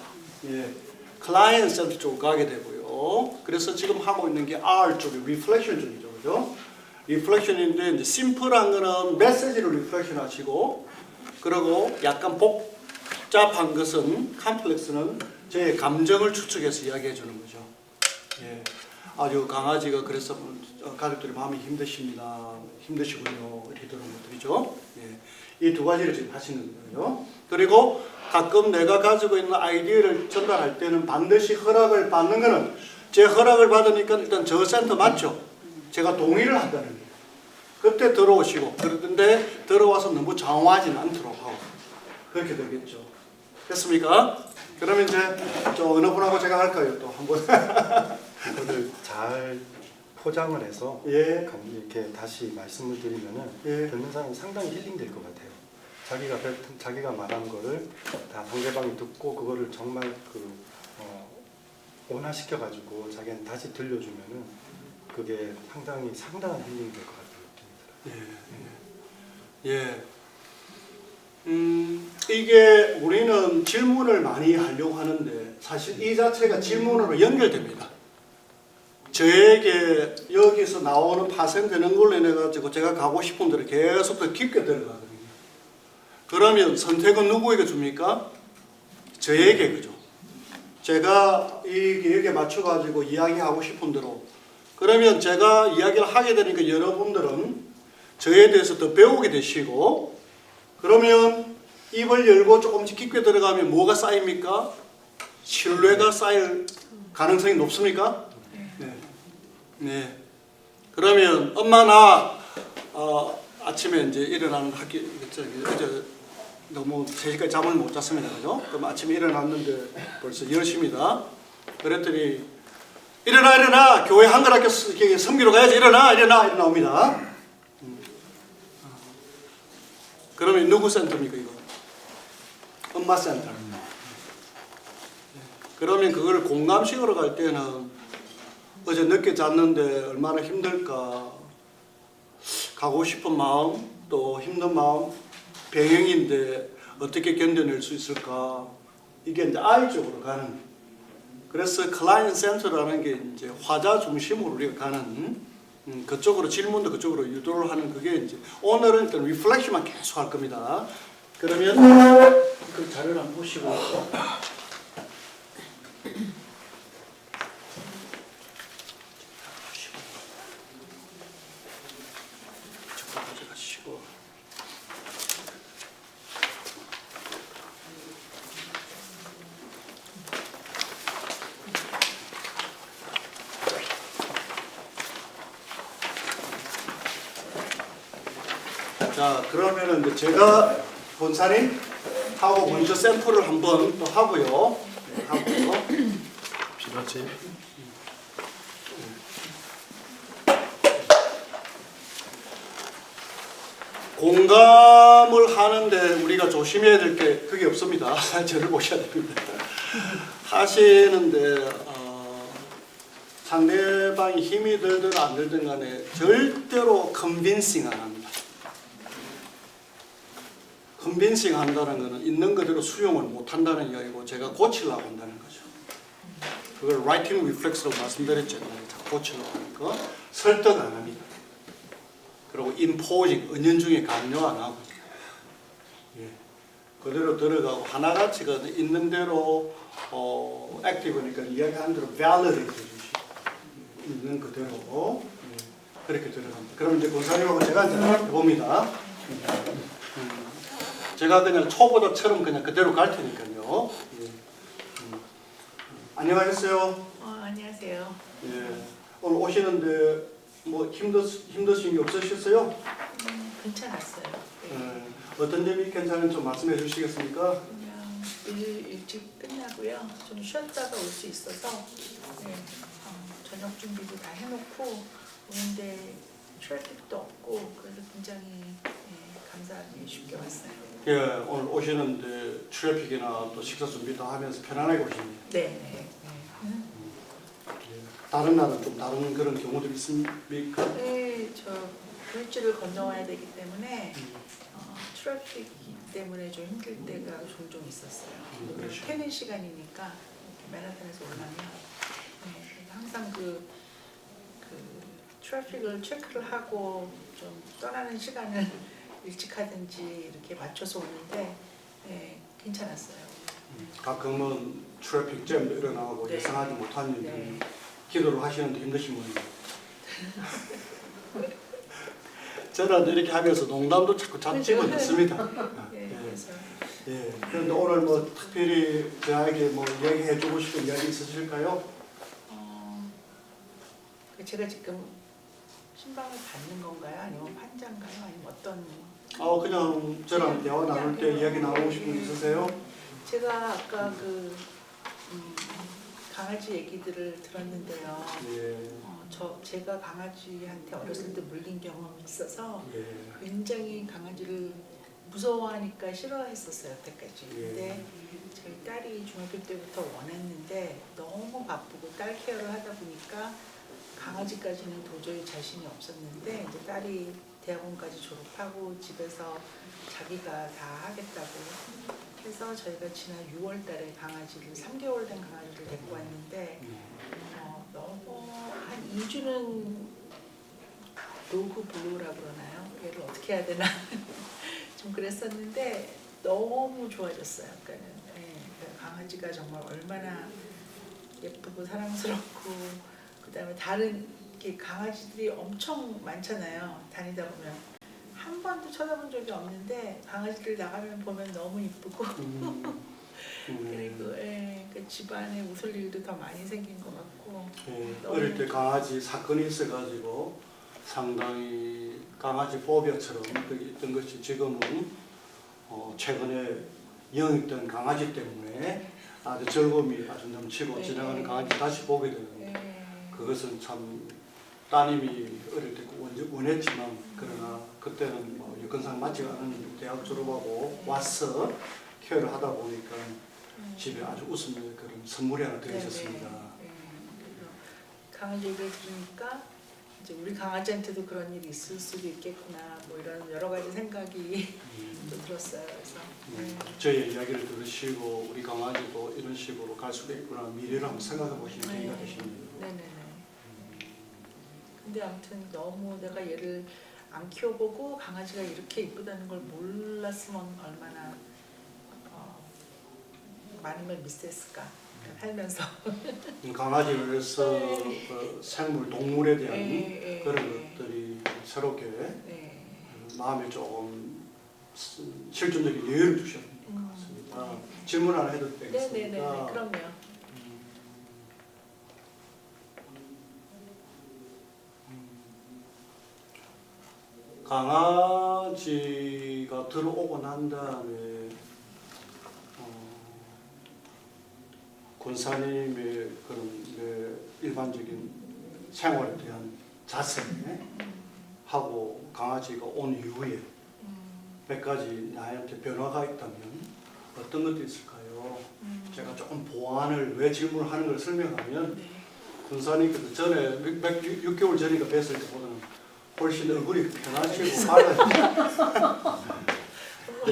클라이언트 센터 쪽으로 가게 되고요. 그래서 지금 하고 있는 게 R 쪽이 리플렉션 쪽이죠. 그죠? 리플렉션인데 이제 심플한 거는 메시지로 리플렉션 하시고 그리고 약간 복잡한 것은 컴플렉스는 제 감정을 추측해서 이야기해 주는 거죠. 예. 아주 강아지가 그래서 가족들이 마음이 힘드시군요. 이렇게 들은 것들이죠. 예. 이 두 가지를 지금 하시는 거예요. 그리고 가끔 내가 가지고 있는 아이디어를 전달할 때는 반드시 허락을 받는 거는 제 허락을 받으니까 일단 저 센터 맞죠? 제가 동의를 한다는 거예요. 그때 들어오시고 그런데 들어와서 너무 장황하지는 않도록 하고 그렇게 되겠죠. 됐습니까? 그러면 이제 저 어느 분하고 제가 할까요? 또 한번. 이거를 잘 포장을 해서 예. 이렇게 다시 말씀을 드리면은 예. 듣는 사람이 상당히 힐링될 것 같아요. 자기가 말한 거를 다 상대방이 듣고 그거를 정말 원화시켜 가지고 자기한테 다시 들려주면은 그게 상당한 힐링이 될 것 같아요. 예. 이게 우리는 질문을 많이 하려고 하는데 사실 이 자체가 질문으로 연결됩니다. 저에게 여기서 나오는 파생되는 걸로 인해 가지고 제가 가고 싶은 데로 계속 더 깊게 들어가거든요. 그러면 선택은 누구에게 줍니까? 저에게, 그죠? 제가 여기에 맞춰 가지고 이야기하고 싶은 대로, 그러면 제가 이야기를 하게 되니까 여러분들은 저에 대해서 더 배우게 되시고, 그러면 입을 열고 조금씩 깊게 들어가면 뭐가 쌓입니까? 신뢰가 쌓일 가능성이 높습니까? 네. 네. 그러면 엄마 나 아침에 이제 일어나는 학교 어제 너무 3시까지 잠을 못 잤습니다. 그죠? 그럼 아침에 일어났는데 벌써 10시입니다. 그랬더니 일어나 교회 한글학교 섬기러 가야지. 일어나 옵니다. 그러면 누구 센터입니까 이거? 엄마 센터. 그러면 그걸 공감식으로 갈 때는 어제 늦게 잤는데 얼마나 힘들까, 가고 싶은 마음 또 힘든 마음 병행인데 어떻게 견뎌낼 수 있을까, 이게 이제 아이 쪽으로 가는. 그래서 클라이언트 센터라는 게 이제 화자 중심으로 우리가 가는 그쪽으로 질문도 그쪽으로 유도를 하는 그게 이제 오늘은 일단 리플렉션만 계속 할 겁니다. 그러면 그 자료를 한번 보시고. 자, 그러면은 이제 제가 본사님 하고 먼저 샘플을 한번 또 하고요. 네, 하고요. 필요하지? 공감을 하는데 우리가 조심해야 될 게 그게 없습니다. 저를 보셔야 됩니다. 하시는데 상대방이 힘이 들든 안 들든 간에 절대로 컨빈싱 안 합니다. 컨빈싱 한다는 것은 있는 그대로 수용을 못 한다는 이야기고 제가 고치려고 한다는 거죠. 그걸 라이팅 리플렉스라고 말씀드렸잖아요. 고치려고 하는 거. 설득 안 합니다. 그리고 imposing, 은연중에 강요 안 하고, 예, 그대로 들어가고 하나같이 있는 대로 액티브니까 이야기하는 대로 validate 해주시고 있는 그대로 그렇게 들어갑니다. 그럼 이제 권사님하고 제가 이제 해봅니다. 제가 그냥 초보자처럼 그냥 그대로 갈 테니까요. 예. 안녕하셨어요. 안녕하세요. 예. 오늘 오시는데 뭐 힘드신 게 없으셨어요? 괜찮았어요. 네. 어떤 점이 괜찮은지 좀 말씀해 주시겠습니까? 그냥 일찍 끝나고요. 좀 쉬었다가 올 수 있어서 네. 저녁 준비도 다 해놓고 오는데 트래픽도 없고 그래서 굉장히 감사하게 쉽게 왔어요. 예, 오늘 오시는데 트래픽이나 또 식사 준비 다 하면서 편안하게 오십니다. 네. 다른 날은 좀 다른 그런 경우도 있습니까? 네, 저 브릿지를 건너와야 되기 때문에 트래픽 때문에 좀 힘들 때가 종종 있었어요. 그렇죠. 퇴근 시간이니까 이렇게 맨하탄에서 올라면 항상 그 트래픽을 체크를 하고 좀 떠나는 시간을 일찍 하든지 이렇게 맞춰서 오는데 괜찮았어요. 가끔은 트래픽 잼도 일어나고 네. 예상하지 못한 일들이 네. 기도를 하시는데 힘드신 분이 저는 이렇게 하면서 농담도 자꾸 잡집어 넣습니다. 그래서 예. 그런데 오늘 뭐 특별히 저에게 뭐 이야기해 주고 싶은 이야기 있으실까요? 제가 지금 신방을 받는 건가요? 아니면 환자인가요? 아니면 어떤? 그냥 저랑 대화 나눌 때 이야기 나누고 싶은 게 있으세요? 제가 아까 그 강아지 얘기들을 들었는데요. 예. 제가 강아지한테 어렸을 때 물린 경험이 있어서 예. 굉장히 강아지를 무서워하니까 싫어했었어요, 여태까지. 예. 근데 저희 딸이 중학교 때부터 원했는데 너무 바쁘고 딸 케어를 하다 보니까 강아지까지는 도저히 자신이 없었는데 이제 딸이 대학원까지 졸업하고 집에서 자기가 다 하겠다고 해서 저희가 지난 6월 달에 강아지를 3개월 된 강아지를 데리고 왔는데 너무 한 2주는 노후 블루라고 그러나요? 얘를 어떻게 해야 되나 좀 그랬었는데 너무 좋아졌어요. 그러니까 강아지가 정말 얼마나 예쁘고 사랑스럽고 그다음에 다른 이렇게 강아지들이 엄청 많잖아요. 다니다 보면 한 번도 쳐다본 적이 없는데 강아지들 나가면 보면 너무 이쁘고 그리고 그 집안에 웃을 일도 더 많이 생긴 것 같고 어릴 때 강아지 사건이 있어가지고 상당히 강아지 포비아처럼 그게 있던 것이 지금은 최근에 영입된 강아지 때문에 아주 즐거움이 아주 넘치고 지나가는 강아지 다시 보게 되는데 그것은 참 따님이 어릴 때 원했지만 그러나 그때는 뭐 여건상 맞지가 않은 대학 졸업하고 와서 케어를 하다 보니까 집에 아주 웃음의 그런 선물이 하나 되어 있었습니다. 강아지 얘기를 들으니까 이제 우리 강아지한테도 그런 일이 있을 수도 있겠구나 뭐 이런 여러 가지 생각이 또 들었어요. 그래서 저희 이야기를 들으시고 우리 강아지도 이런 식으로 갈 수도 있구나 미래를 한번 생각해 보시는 계기가 되십니다. 네네네. 근데 아무튼 너무 내가 얘를 안 키워보고 강아지가 이렇게 이쁘다는 걸 몰랐으면 얼마나 많은 걸 미스했을까 살면서. 강아지로서 그 생물 동물에 대한 그런 것들이 새롭게 마음에 조금 실존적인 여유를 주셨던 것 같습니다. 질문 하나 해도 되겠습니까? 네네네. 그럼요. 강아지가 들어오고 난 다음에 권사님의 그런 일반적인 생활에 대한 자세하고 강아지가 온 이후에 몇 가지 나한테 변화가 있다면 어떤 것도 있을까요? 제가 조금 보완을 왜 질문을 하는 걸 설명하면 권사님께서 전에 6개월 전인가 뵀을 때보다는 훨씬 얼굴이 편하시고 밝아지고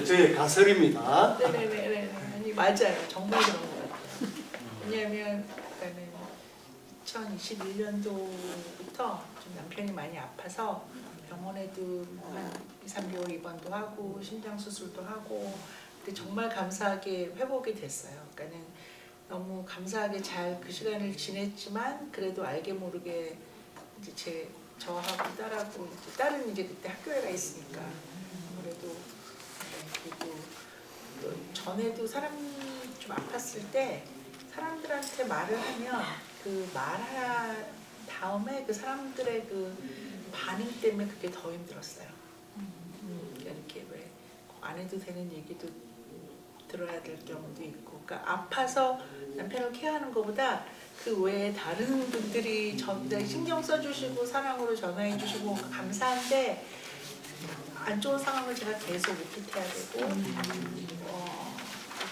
저의 가설입니다. 네네네. 아니 맞아요. 정말 그런 것 같아요. 왜냐하면 2021년도부터 좀 남편이 많이 아파서 병원에도 한 2, 3개월 입원도 하고 심장 수술도 하고 근데 정말 감사하게 회복이 됐어요. 그러니까는 너무 감사하게 잘 그 시간을 지냈지만 그래도 알게 모르게 이제 저하고 딸하고 딸은 이제 그때 학교에 가 있으니까 아무래도 그리고 전에도 사람 좀 아팠을 때 사람들한테 말을 하면 그 말한 다음에 그 사람들의 그 반응 때문에 그게 더 힘들었어요. 이렇게 왜 안 해도 되는 얘기도 들어야 될 경우도 있고, 그러니까 아파서 남편을 케어하는 것보다 그 외에 다른 분들이 저한테 신경 써주시고 사랑으로 전화해주시고 감사한데 안 좋은 상황을 제가 계속 리피트해야 되고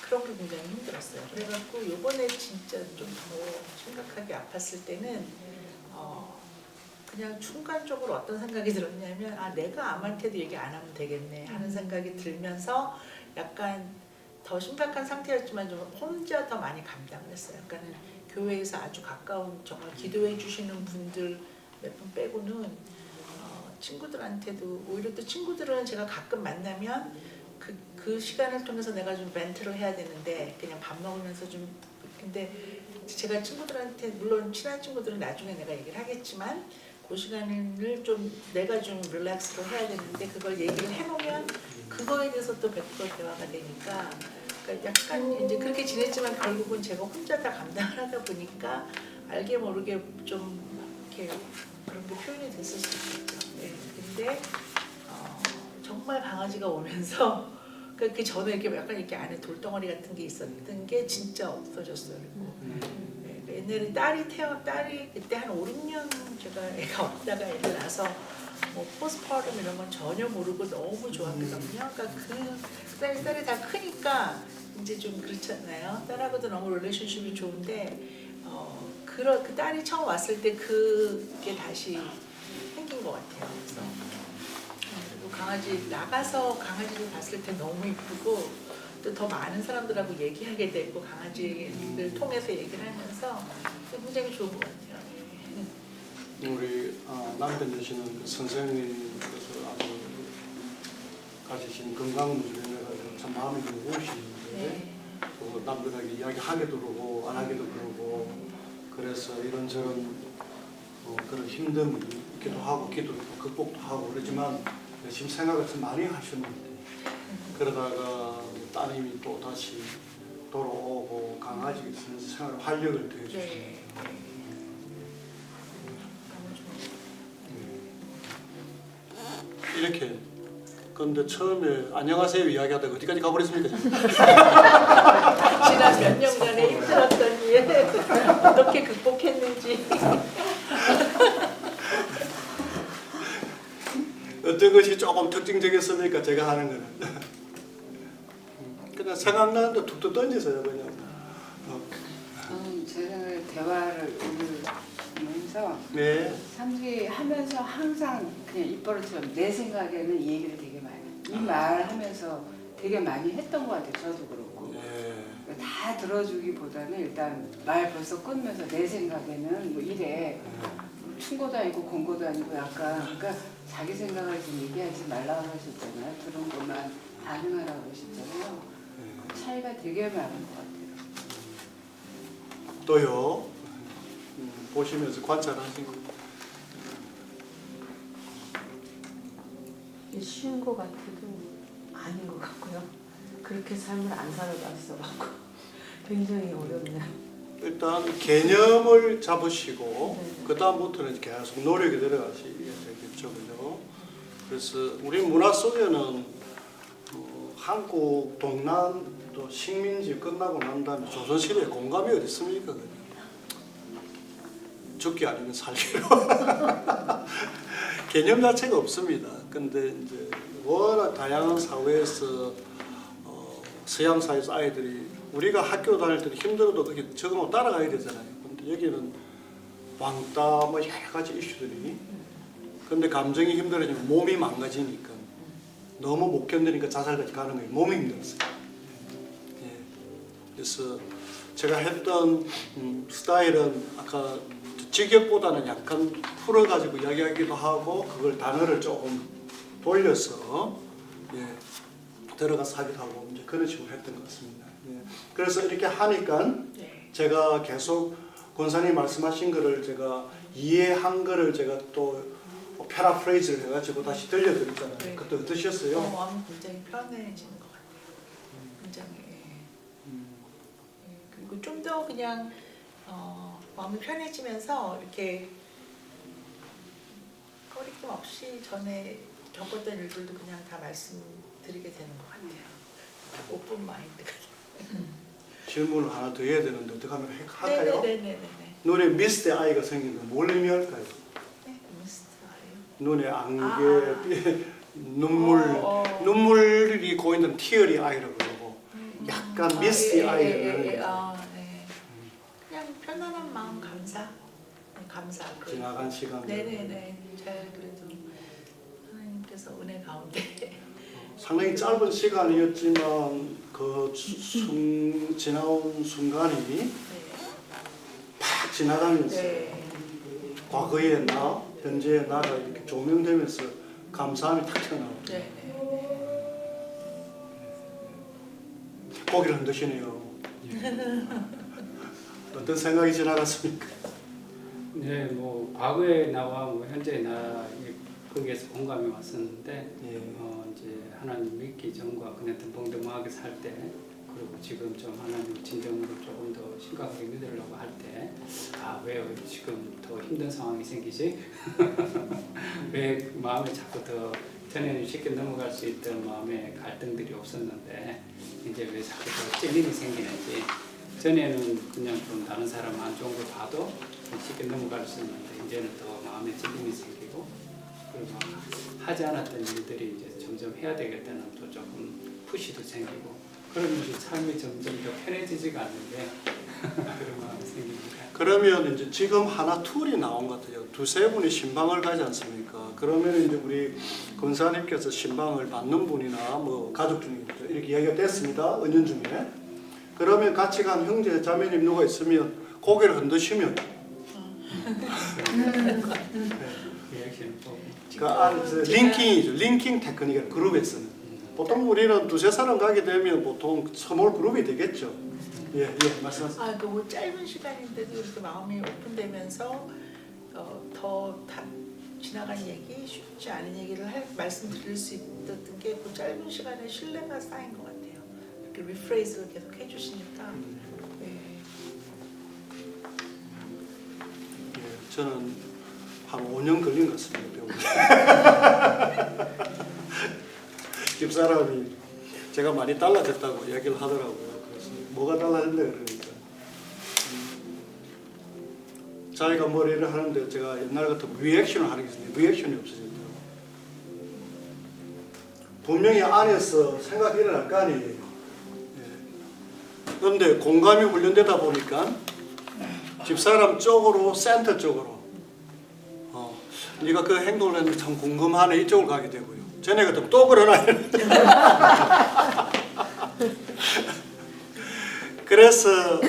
그런 게 굉장히 힘들었어요. 그래갖고 요번에 진짜 좀 더 심각하게 아팠을 때는 그냥 순간적으로 어떤 생각이 들었냐면 내가 암한테도 얘기 안 하면 되겠네 하는 생각이 들면서 약간 더 심각한 상태였지만 좀 혼자 더 많이 감당을 했어요. 그러니까는 교회에서 아주 가까운 정말 기도해 주시는 분들 몇 분 빼고는 친구들한테도 오히려 또 친구들은 제가 가끔 만나면 그 시간을 통해서 내가 좀 멘트를 해야 되는데 그냥 밥 먹으면서 좀 근데 제가 친구들한테 물론 친한 친구들은 나중에 내가 얘기를 하겠지만 그 시간을 좀 내가 좀 릴렉스로 해야 되는데 그걸 얘기를 해놓으면 그거에 대해서 또 100% 대화가 되니까 그러니까 약간 이제 그렇게 지냈지만 결국은 제가 혼자 다 감당을 하다 보니까 알게 모르게 좀 이렇게 그런 게 표현이 됐을 수 있겠죠. 네. 근데 정말 강아지가 오면서 그러니까 그 전에 이렇게 약간 이렇게 안에 돌덩어리 같은 게 있었던 게 진짜 없어졌어요. 그리고 네, 옛날에 딸이 그때 한 5, 6년 제가 애가 없다가 애를 낳아서 뭐 포스트파럼 이런 건 전혀 모르고 너무 좋았거든요. 그러니까 그다음에 딸이 다 크니까 이제 좀 그렇잖아요. 딸하고도 너무 릴레이션십이 좋은데 그 딸이 처음 왔을 때 그게 다시 생긴 것 같아요. 그래서 그리고 강아지 나가서 강아지를 봤을 때 너무 이쁘고 또 더 많은 사람들하고 얘기하게 되고 강아지를 통해서 얘기를 하면서 굉장히 좋은 것 같아요. 우리 남편 되시는 그 선생님께서 아주 가지신 건강문제가 참 마음이 좀 무거우시는데 네. 남들에게 이야기하기도 그러고 안 하기도 그러고 그래서 이런저런 그런 힘듦이 있기도 하고 기도 극복도 하고 그러지만 지금 생각을 좀 많이 하셨는데 그러다가 따님이 또 다시 돌아오고 강아지 있으면서 생활 활력을 더해주시고 네. 이렇게 근데 처음에 안녕하세요 이야기하다가 어디까지 가버렸습니까? 지난 몇 년간의 힘들었던 일 어떻게 극복했는지 어떤 것이 조금 특징적이었습니까? 제가 하는 거는 그냥 생각나는데 툭툭 던지세요 그냥. 저는 제 생각에 대화를 오늘 하면서 네. 삼지 하면서 항상 그냥 입버릇처럼 내 생각에는 이 얘기를 되게 많이 이 말 하면서 되게 많이 했던 것 같아요. 저도 그렇고 네. 다 들어주기보다는 일단 말 벌써 끊으면서 내 생각에는 뭐 이래 충고도 아니고 권고도 아니고 약간 그러니까 자기 생각을 좀 얘기하지 말라고 하셨잖아요. 들은 것만 반응하라고 하셨잖아요. 그 차이가 되게 많은 것 같아요. 또요. 보시면서 관찰하시고 쉬운 것 같아도 아닌 것 같고요. 그렇게 삶을 안 살아봤어 갖고 굉장히 어렵네요. 일단 개념을 잡으시고 네. 그 다음부터는 계속 노력이 들어가시게 되겠죠, 그죠? 그래서 우리 문화 속에는 한국 동남 또 식민지 끝나고 난 다음에 조선시대에 공감이 어디 있습니까? 그냥. 죽기 아니면 살기로 개념 자체가 없습니다. 근데 이제 워낙 다양한 사회에서 서양 사회에서 아이들이 우리가 학교 다닐 때도 힘들어도 그렇게 적응하고 따라가야 되잖아요. 근데 여기는 왕따 뭐 여러 가지 이슈들이 근데 감정이 힘들어지면 몸이 망가지니까 너무 못 견디니까 자살까지 가는 거예요. 몸이 힘들었어요. 예. 그래서 제가 했던 스타일은 아까 직역보다는 약간 풀어가지고 이야기하기도 하고 그걸 단어를 조금 돌려서 예, 들어가서 하기도 하고 이제 그런 식으로 했던 것 같습니다. 예. 그래서 이렇게 하니까 제가 계속 권사님 말씀하신 거를 제가 이해한 거를 제가 또 패러프레이즈를 해가지고 다시 들려드렸잖아요. 네. 그때 어떠셨어요? 마음이 굉장히 편해지는 것 같아요. 굉장히 그리고 좀 더 그냥 마음이 편해지면서 이렇게 꺼리낌 없이 전에 겪었던 일들도 그냥 다 말씀드리게 되는 것 같아요. 오픈 마인드가. 질문을 하나 더 해야 되는데 어떻게 하면 할까요? 네네네네. 눈에 미스트 아이가 생긴 건 뭘 의미할까요? 네, 미스터예요. 눈에 안개, 눈물이 고이는 티어리 아이라고 그러고 약간 미스티 아이를 네. 그냥 편안한 마음 감사. 감사. 지나간 시간 네네네. 잘 그래도 하나님께서 은혜 가운데. 상당히 짧은 시간이었지만 그 지나온 순간이 팍 지나가면서 과거의 나, 현재의 나가 이렇게 조명되면서 감사함이 탁 튀어나오고 고개를 흔드시네요. 어떤 생각이 지나갔습니까? 네, 뭐 과거의 나와 뭐 현재의 나 거기에서 공감이 왔었는데 이제 하나님 믿기 전과 그냥 덤벙덤벙하게 살 때 그리고 지금 좀 하나님 진정으로 조금 더 심각하게 믿으려고 할 때 왜 지금 더 힘든 상황이 생기지? 왜 마음에 자꾸 더 전에는 쉽게 넘어갈 수 있던 마음의 갈등들이 없었는데 이제 왜 자꾸 더 찔림이 생기는지 전에는 그냥 좀 다른 사람 안 좋은 걸 봐도 쉽게 넘어갈 수 있는데 이제는 더 마음에 찔림이 생기고 그리고 하지 않았던 일들이 이제 점점 해야 되겠다는 또 조금 푸시도 생기고 그러면서 삶이 점점 더 편해지지가 않는데 그런 마음이 생깁니다. 그러면 이제 지금 하나 툴이 나온 것 같아요. 두세 분이 신방을 가지 않습니까? 그러면 이제 우리 권사님께서 신방을 받는 분이나 뭐 가족 중에 이렇게 이야기가 됐습니다. 은연 중에. 그러면 같이 간 형제 자매님 누가 있으면 고개를 흔드시면 리액션 보고 그 링킹이죠. 링킹 테크닉을 그룹에서는 보통 우리는 두세 사람 가게 되면 보통 스몰 그룹이 되겠죠. 예, 말씀하세요. 아, 그 짧은 시간인데도 이렇게 마음이 오픈되면서 더 지나간 얘기, 쉽지 않은 얘기를 말씀드릴 수 있었던 게 그 짧은 시간에 신뢰가 쌓인 것 같아요. 이렇게 리프레이즈를 계속 해주시니까. 네. 예, 저는 한 5년 걸린 것 같습니다. 배우기. 집사람이 제가 많이 달라졌다고 얘기를 하더라고요. 그래서 뭐가 달라졌냐 그러니까 자기가 머리를 하는데 제가 옛날 같은 리액션을 하는 게 있었는데 리액션이 없어졌더라고요. 분명히 안에서 생각이 일어날 거 아니에요. 그런데 공감이 훈련되다 보니까 집사람 쪽으로 센터 쪽으로 네가 그 행동을 했는데 참 궁금하네 이쪽으로 가게 되고요. 전에 같으면 또 그러나 그래서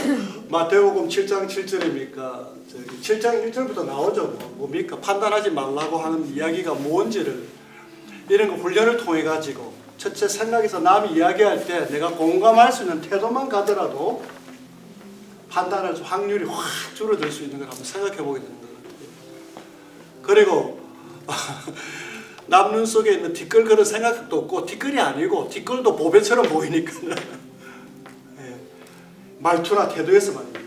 마태복음 7장 7절입니까? 7장 1절부터 나오죠. 뭡니까? 판단하지 말라고 하는 이야기가 뭔지를 이런 거 훈련을 통해 가지고 첫째 생각에서 남이 이야기할 때 내가 공감할 수 있는 태도만 가더라도 판단할 확률이 확 줄어들 수 있는 걸 한번 생각해 보게 되는 거예요. 그리고 남 눈 속에 있는 뒷글 그런 생각도 없고 뒷글이 아니고 뒷글도 보배처럼 보이니까 말투나 태도에서 말입니다.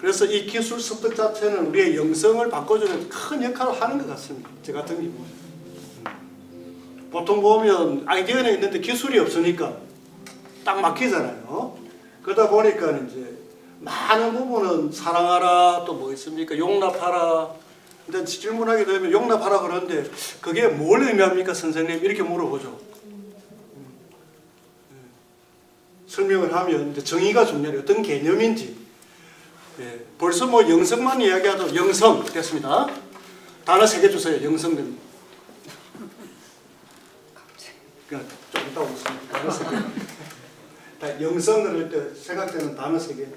그래서 이 기술 습득 자체는 우리의 영성을 바꿔주는 큰 역할을 하는 것 같습니다. 저 같은 경우 보통 보면 아이디어는 있는데 기술이 없으니까 딱 막히잖아요. 그러다 보니까 이제 많은 부분은 사랑하라 또 뭐 있습니까? 용납하라. 근데 질문하게 되면 용납하라 그러는데 그게 뭘 의미합니까 선생님? 이렇게 물어보죠. 설명을 하면 이제 정의가 중요해요. 어떤 개념인지. 예, 벌써 뭐 영성만 이야기하도 영성 됐습니다. 단어 3개 주세요. 영성된. 그냥 좀 이따 오겠습니다. 단어 3개. 영성을 할 때 생각되는 단어 3개.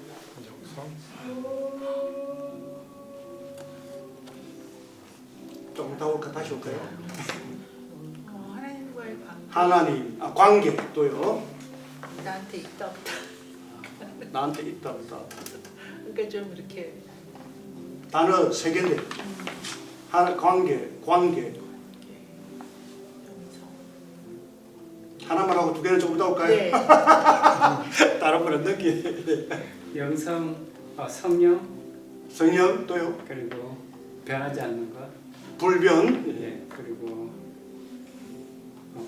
좀 이따 올까? 다시 올까요? 하나님과의 관계. 하나님, 관계 또요. 나한테 있다 없다. 나한테 있다 없다. 그러니까 좀 이렇게 단어 3개인데 하나 관계 하나만 하고 2개는 좀 이따 올까요? 네. 다른 분은 느끼. 영성, 성령 성령 또요. 그리고 변하지 않는 것 불변. 예, 그리고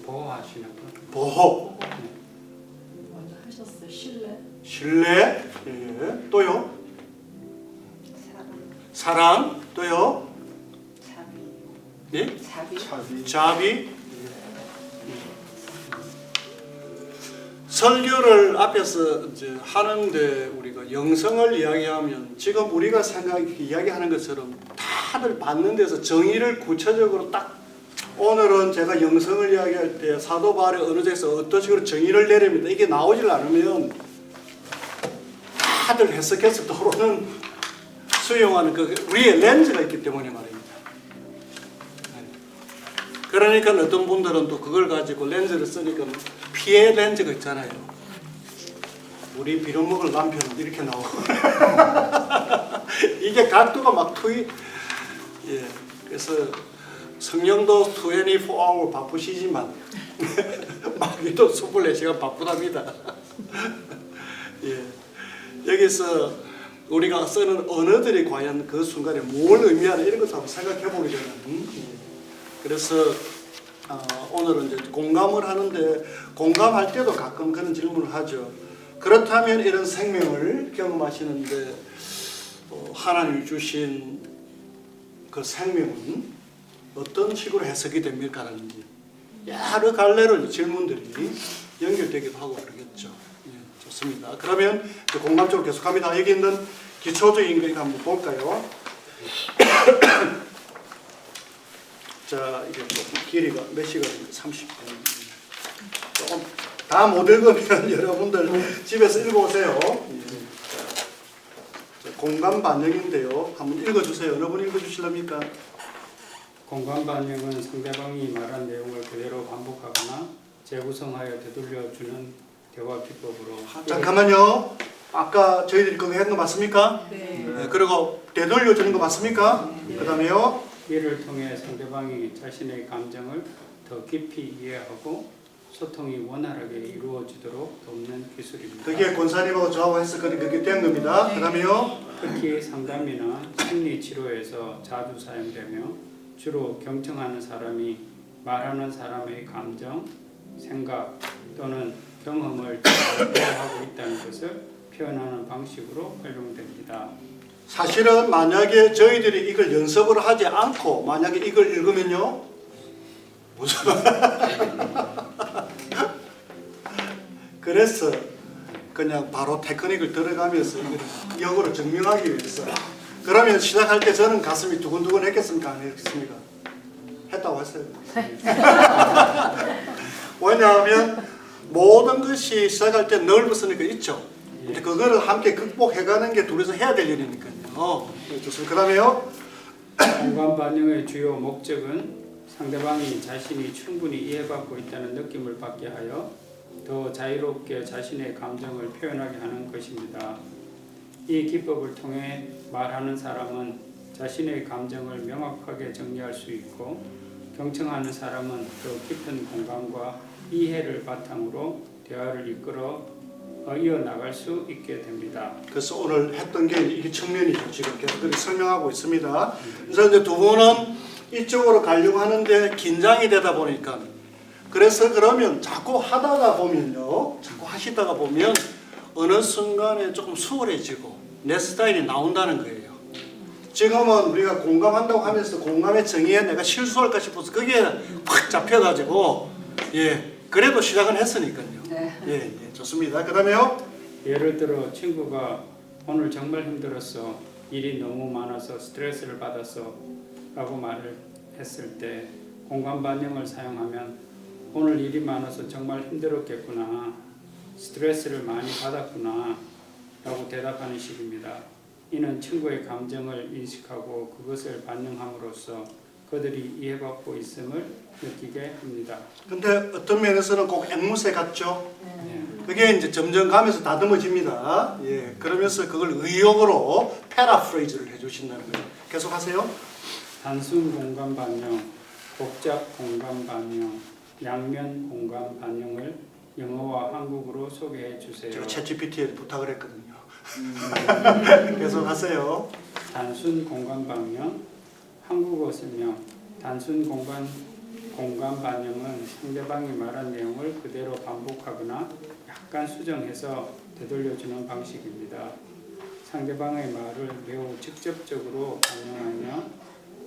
보호하시는 것 보호. 먼저 하셨어요. 신뢰. 신뢰. 예. 또요. 사랑. 또요. 자비. 예? 자비. 자비. 설교를 앞에서 이제 하는데 우리가 영성을 이야기하면 지금 우리가 이야기하는 것처럼 다들 받는 데서 정의를 구체적으로 딱 오늘은 제가 영성을 이야기할 때 사도 바울이 어느 데서 어떤 식으로 정의를 내립니다. 이게 나오질 않으면 다들 해석해서 도로는 수용하는 그 우리의 렌즈가 있기 때문에 말입니다. 그러니까 어떤 분들은 또 그걸 가지고 렌즈를 쓰니까 피해 렌즈가 있잖아요. 우리 빌어먹을 남편은 이렇게 나오고 이게 각도가 막 예, 그래서 성령도 24hour 바쁘시지만 마귀도 24시간 바쁘답니다. 예, 여기서 우리가 쓰는 언어들이 과연 그 순간에 뭘 의미하는 이런 것도 한번 생각해 보게 되는. 그래서 오늘은 이제 공감을 하는데 공감할 때도 가끔 그런 질문을 하죠. 그렇다면 이런 생명을 경험하시는데 하나님이 주신 그 생명은 어떤 식으로 해석이 됩니까? 라는 여러 갈래로 질문들이 연결되기도 하고 그러겠죠. 예, 좋습니다. 그러면 공감 쪽으로 계속합니다. 여기 있는 기초적인 거 한번 볼까요? 자, 이게 조금 길이가 몇 시간입니다. 30분. 조금 다 못 읽으면 여러분들 집에서 읽어보세요. 자, 공감 반영인데요. 한번 읽어주세요. 여러분 읽어주실랍니까? 공감 반영은 상대방이 말한 내용을 그대로 반복하거나 재구성하여 되돌려주는 대화 기법으로. 잠깐만요. 아까 저희들이 그거 했는 거 맞습니까? 네. 네, 그리고 되돌려주는 거 맞습니까? 네. 그 다음에요. 이를 통해 상대방이 자신의 감정을 더 깊이 이해하고 소통이 원활하게 이루어지도록 돕는 기술입니다. 그게 권사님하고 저하고 했었거든요. 그게 된 겁니다. 그 다음에요. 특히 상담이나 심리 치료에서 자주 사용되며 주로 경청하는 사람이 말하는 사람의 감정, 생각 또는 경험을 잘 이해하고 있다는 것을 표현하는 방식으로 활용됩니다. 사실은 만약에 저희들이 이걸 연습을 하지 않고 만약에 이걸 읽으면요. 무슨 그래서 그냥 바로 테크닉을 들어가면서 이걸 역으로 증명하기 위해서 그러면 시작할 때 저는 가슴이 두근두근 했겠습니까? 안 했습니까? 했다고 했어요. 왜냐하면 모든 것이 시작할 때 넓었으니까 있죠. 근데 그거를 함께 극복해가는 게 둘이서 해야 될 일이니까요. 좋습니다. 그 다음에요. 공감 반영의 주요 목적은 상대방이 자신이 충분히 이해받고 있다는 느낌을 받게 하여 더 자유롭게 자신의 감정을 표현하게 하는 것입니다. 이 기법을 통해 말하는 사람은 자신의 감정을 명확하게 정리할 수 있고 경청하는 사람은 더 깊은 공감과 이해를 바탕으로 대화를 이어나갈 수 있게 됩니다. 그래서 오늘 했던 게 이 측면이죠. 지금 계속 그렇게 설명하고 있습니다. 그래서 이제 두 분은 이쪽으로 가려고 하는데 긴장이 되다 보니까 그래서 그러면 자꾸 하다가 보면요. 자꾸 하시다가 보면 어느 순간에 조금 수월해지고 내 스타일이 나온다는 거예요. 지금은 우리가 공감한다고 하면서 공감의 정의에 내가 실수할까 싶어서 거기에 확 잡혀가지고 그래도 시작은 했으니까요. 예, 좋습니다. 그 다음에요. 예를 들어 친구가 오늘 정말 힘들었어. 일이 너무 많아서 스트레스를 받았어. 라고 말을 했을 때 공감 반영을 사용하면 오늘 일이 많아서 정말 힘들었겠구나. 스트레스를 많이 받았구나. 라고 대답하는 식입니다. 이는 친구의 감정을 인식하고 그것을 반영함으로써 그들이 이해받고 있음을 느끼게 합니다. 근데 어떤 면에서는 꼭 앵무새 같죠? 네. 그게 이제 점점 가면서 다듬어집니다. 예, 그러면서 그걸 의욕으로 패러프레이즈를 해주신다는 거예요. 계속하세요. 단순 공감 반영, 복잡 공감 반영, 양면 공감 반영을 영어와 한국어로 소개해 주세요. 제가 챗GPT에 부탁을 했거든요. 계속하세요. 단순 공감 반영, 한국어 설명. 단순 공감 반영은 상대방이 말한 내용을 그대로 반복하거나 약간 수정해서 되돌려주는 방식입니다. 상대방의 말을 매우 직접적으로 반영하며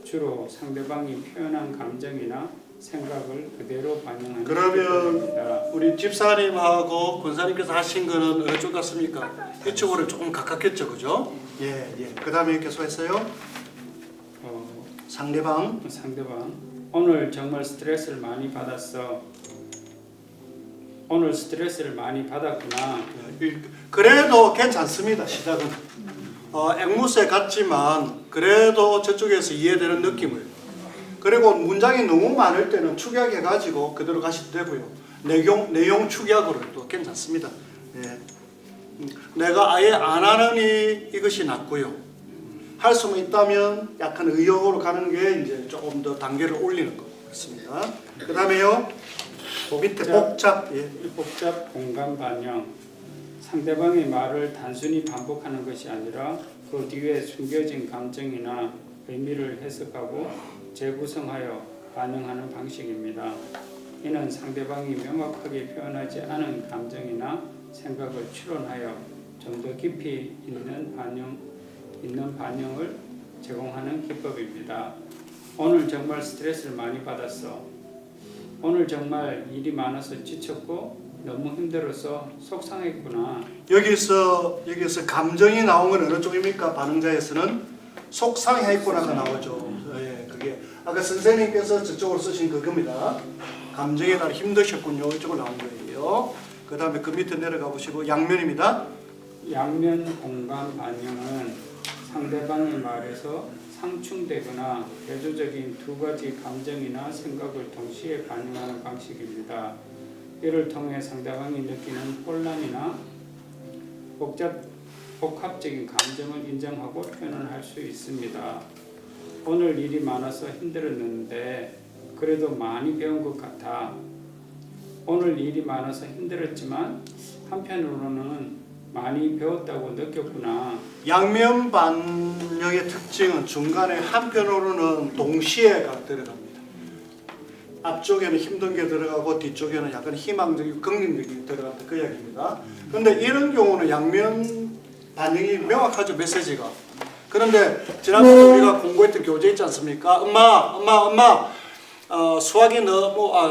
주로 상대방이 표현한 감정이나 생각을 그대로 반영하는 그러면 기법입니다. 우리 집사님하고 권사님께서 하신 거는 어느 쪽 같습니까? 이쪽으로 조금 가깝겠죠, 그죠? 예. 그 다음에 계속했어요. 상대방. 오늘 정말 스트레스를 많이 받았어. 오늘 스트레스를 많이 받았구나. 그래도 괜찮습니다. 시작은 앵무새 같지만 그래도 저쪽에서 이해되는 느낌을. 그리고 문장이 너무 많을 때는 축약해가지고 그대로 가셔도 되고요. 내용 축약으로 또 괜찮습니다. 예. 내가 아예 안 하느니 이것이 낫고요. 할 수만 있다면 약간 의욕으로 가는 게 이제 조금 더 단계를 올리는 것 같습니다. 그 다음에요. 밑에 복잡. 복잡 공감 반영. 상대방의 말을 단순히 반복하는 것이 아니라 그 뒤에 숨겨진 감정이나 의미를 해석하고 재구성하여 반응하는 방식입니다. 이는 상대방이 명확하게 표현하지 않은 감정이나 생각을 추론하여 좀 더 깊이 있는 반응을 제공하는 기법입니다. 오늘 정말 스트레스를 많이 받았어. 오늘 정말 일이 많아서 지쳤고 너무 힘들어서 속상했구나. 여기서 감정이 나온 건 어느 쪽입니까? 반응자에서는 속상했구나가 나오죠. 예, 그게 아까 선생님께서 저쪽으로 쓰신 그겁니다. 감정에 따라 힘드셨군요. 이쪽으로 나온 거예요. 그 다음에 그 밑에 내려가 보시고 양면입니다. 양면 공감 반응은 상대방의 말에서 상충되거나 대조적인 두 가지 감정이나 생각을 동시에 반영하는 방식입니다. 이를 통해 상대방이 느끼는 혼란이나 복합적인 감정을 인정하고 표현을 할 수 있습니다. 오늘 일이 많아서 힘들었는데 그래도 많이 배운 것 같아. 오늘 일이 많아서 힘들었지만 한편으로는 많이 배웠다고 느꼈구나. 양면 반응의 특징은 중간에 한편으로는 동시에가 들어갑니다. 앞쪽에는 힘든 게 들어가고 뒤쪽에는 약간 희망적이고 긍정적인 게 들어간다 그 이야기입니다. 그런데 이런 경우는 양면 반응이 명확하죠, 메시지가. 그런데 지난번에 우리가 공부했던 교재 있지 않습니까? 엄마 수학이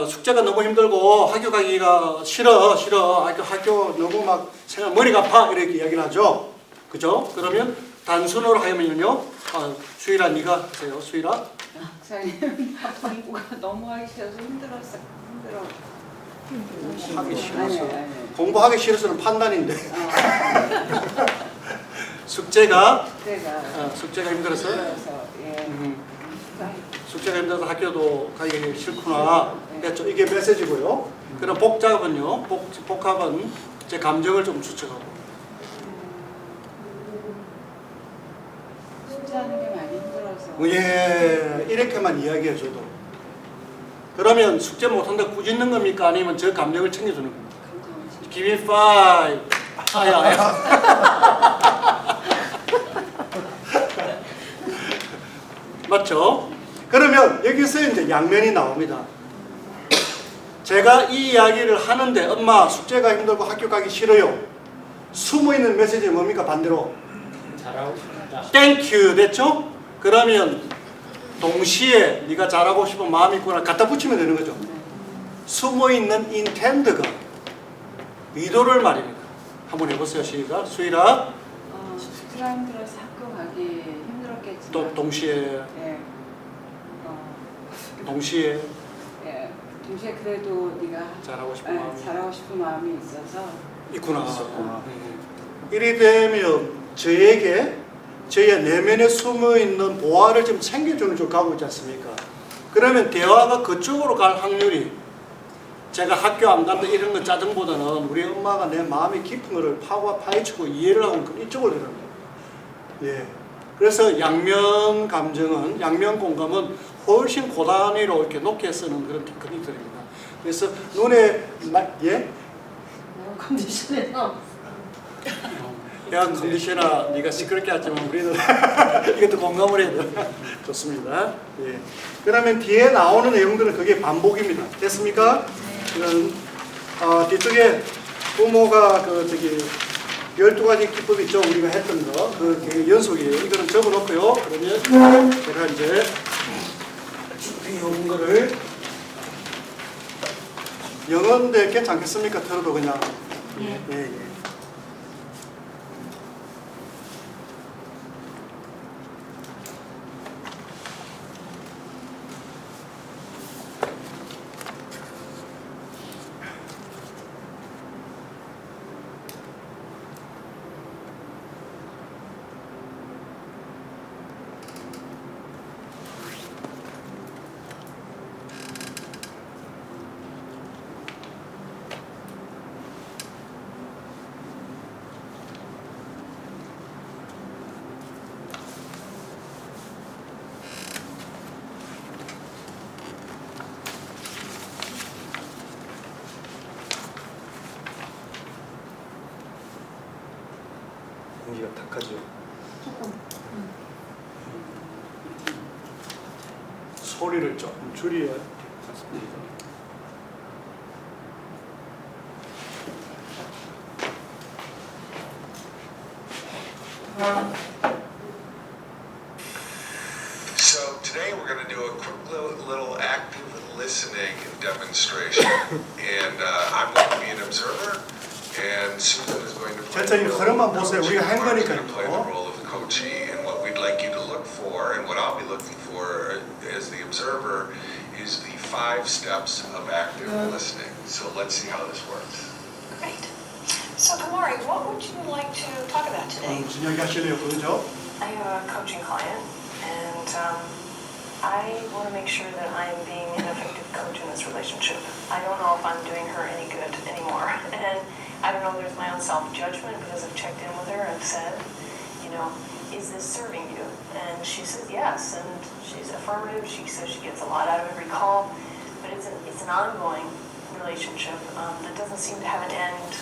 숙제가 너무 힘들고 학교 가기가 싫어. 학교 너무 막 생각 머리가 아파 이렇게 이야기를 하죠. 그죠? 그러면 단순으로 하면요. 수일아 네가 하세요. 수일아. 목사님 공부가 너무 하기 싫어서 힘들었어. 하기 싫어서. 아니. 공부하기 싫어서는 판단인데. 숙제가 힘들어서. 예. 숙제가 힘들어서 학교도 가기 싫구나. 그렇죠. 이게 메시지고요. 그럼 복잡은요. 복합은 제 감정을 좀 추측하고. 숙제하는 게 많이 힘들어서. 예, 이렇게만 이야기해줘도. 그러면 숙제 못한다고 꾸짖는 겁니까? 아니면 저 감정을 챙겨주는 겁니까? Give me five. 맞죠? 그러면 여기서 이제 양면이 나옵니다. 제가 이 이야기를 하는데 엄마 숙제가 힘들고 학교 가기 싫어요. 숨어있는 메시지는 뭡니까? 반대로 잘하고 싶다. 땡큐 됐죠? 그러면 동시에 네가 잘하고 싶은 마음이 있구나 갖다 붙이면 되는 거죠. 숨어있는 인텐드가 의도를 말입니다. 한번 해보세요. 시작. 수일아. 숙제가 힘들어서 학교 가기 힘들었겠지만 또 동시에 예. 동시에 예. 동시에 그래도 네가 잘하고 싶은 마음이 잘하고 싶은 마음이 있어서 있구나. 이리 되면 저의 내면에 숨어있는 보화를 좀 챙겨주는 쪽 가고 있지 않습니까? 그러면 대화가 그쪽으로 갈 확률이 제가 학교 안 간다 이런 거 짜증보다는 우리 엄마가 내 마음의 깊은 거를 파헤치고 이해를 하고 이쪽으로 들어갑니다. 예. 그래서 양면 감정은, 양면 공감은 훨씬 고단위로 이렇게 높게 쓰는 그런 테크닉들입니다. 그래서 눈에, 예? 컨디션에서 야, 컨디셔너 네가 시끄럽게 하지만 우리는 이것도 공감을 해야 돼. 좋습니다. 예. 그러면 뒤에 나오는 내용들은 그게 반복입니다. 됐습니까? 뒤쪽에 부모가 12가지 기법 있죠. 우리가 했던 거. 그 연속이에요. 이거는 적어놓고요. 그러면 제가 이제 배운 거를 영어인데 괜찮겠습니까? 들어도 그냥. 예. 공기가 탁하죠. 소리를 조금 줄여야 될 것 같습니다. So today we're going to do a quick little active listening demonstration, and I'm going to be an observer, and Susan is going to play 전체적인 the role 흐름만 of the 보세요. coach, 우리가 한 and Mark's going to 거니까요. play the role of the coachee, and what we'd like you to look for, and what I'll be looking for as the observer, is the 5 steps of active listening. So let's see how this works. Great. So, Kamari, what would you like to talk about today? 무슨 이야기 하실래요, 그죠? I have a coaching client, and I want to make sure that I'm being an effective coach in this relationship. I don't know if I'm doing her any good anymore, and I don't know if there's my own self-judgment because I've checked in with her and said, you know, is this serving you? And she said yes, and she's affirmative. She says she gets a lot out of every call, but it's an ongoing relationship that doesn't seem to have an end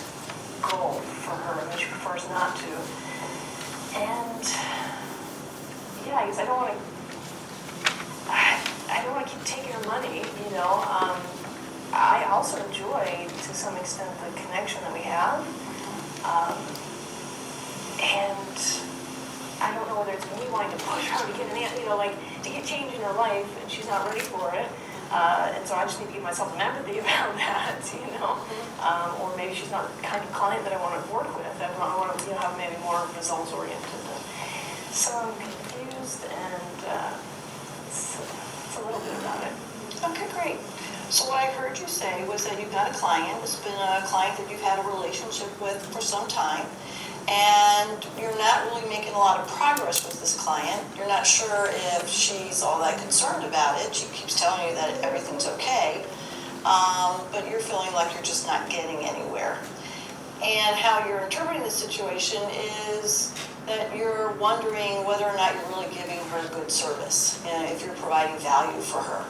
goal for her, and she prefers not to. And yeah, I guess I don't want to keep taking her money, you know. I also enjoy, to some extent, the connection that we have. And I don't know whether it's me wanting to push her to get an answer, you know, like to get change in her life, and she's not ready for it. And so I just need to give myself some empathy about that, you know. Or maybe she's not the kind of client that I want to work with. I want to, you know, have maybe more results oriented. So I'm confused, and it's a little bit about it. Okay, great. So what I heard you say was that you've got a client. It's been a client that you've had a relationship with for some time, and you're not really making a lot of progress with this client. You're not sure if she's all that concerned about it. She keeps telling you that everything's okay, but you're feeling like you're just not getting anywhere. And how you're interpreting the situation is that you're wondering whether or not you're really giving her good service, you know, if you're providing value for her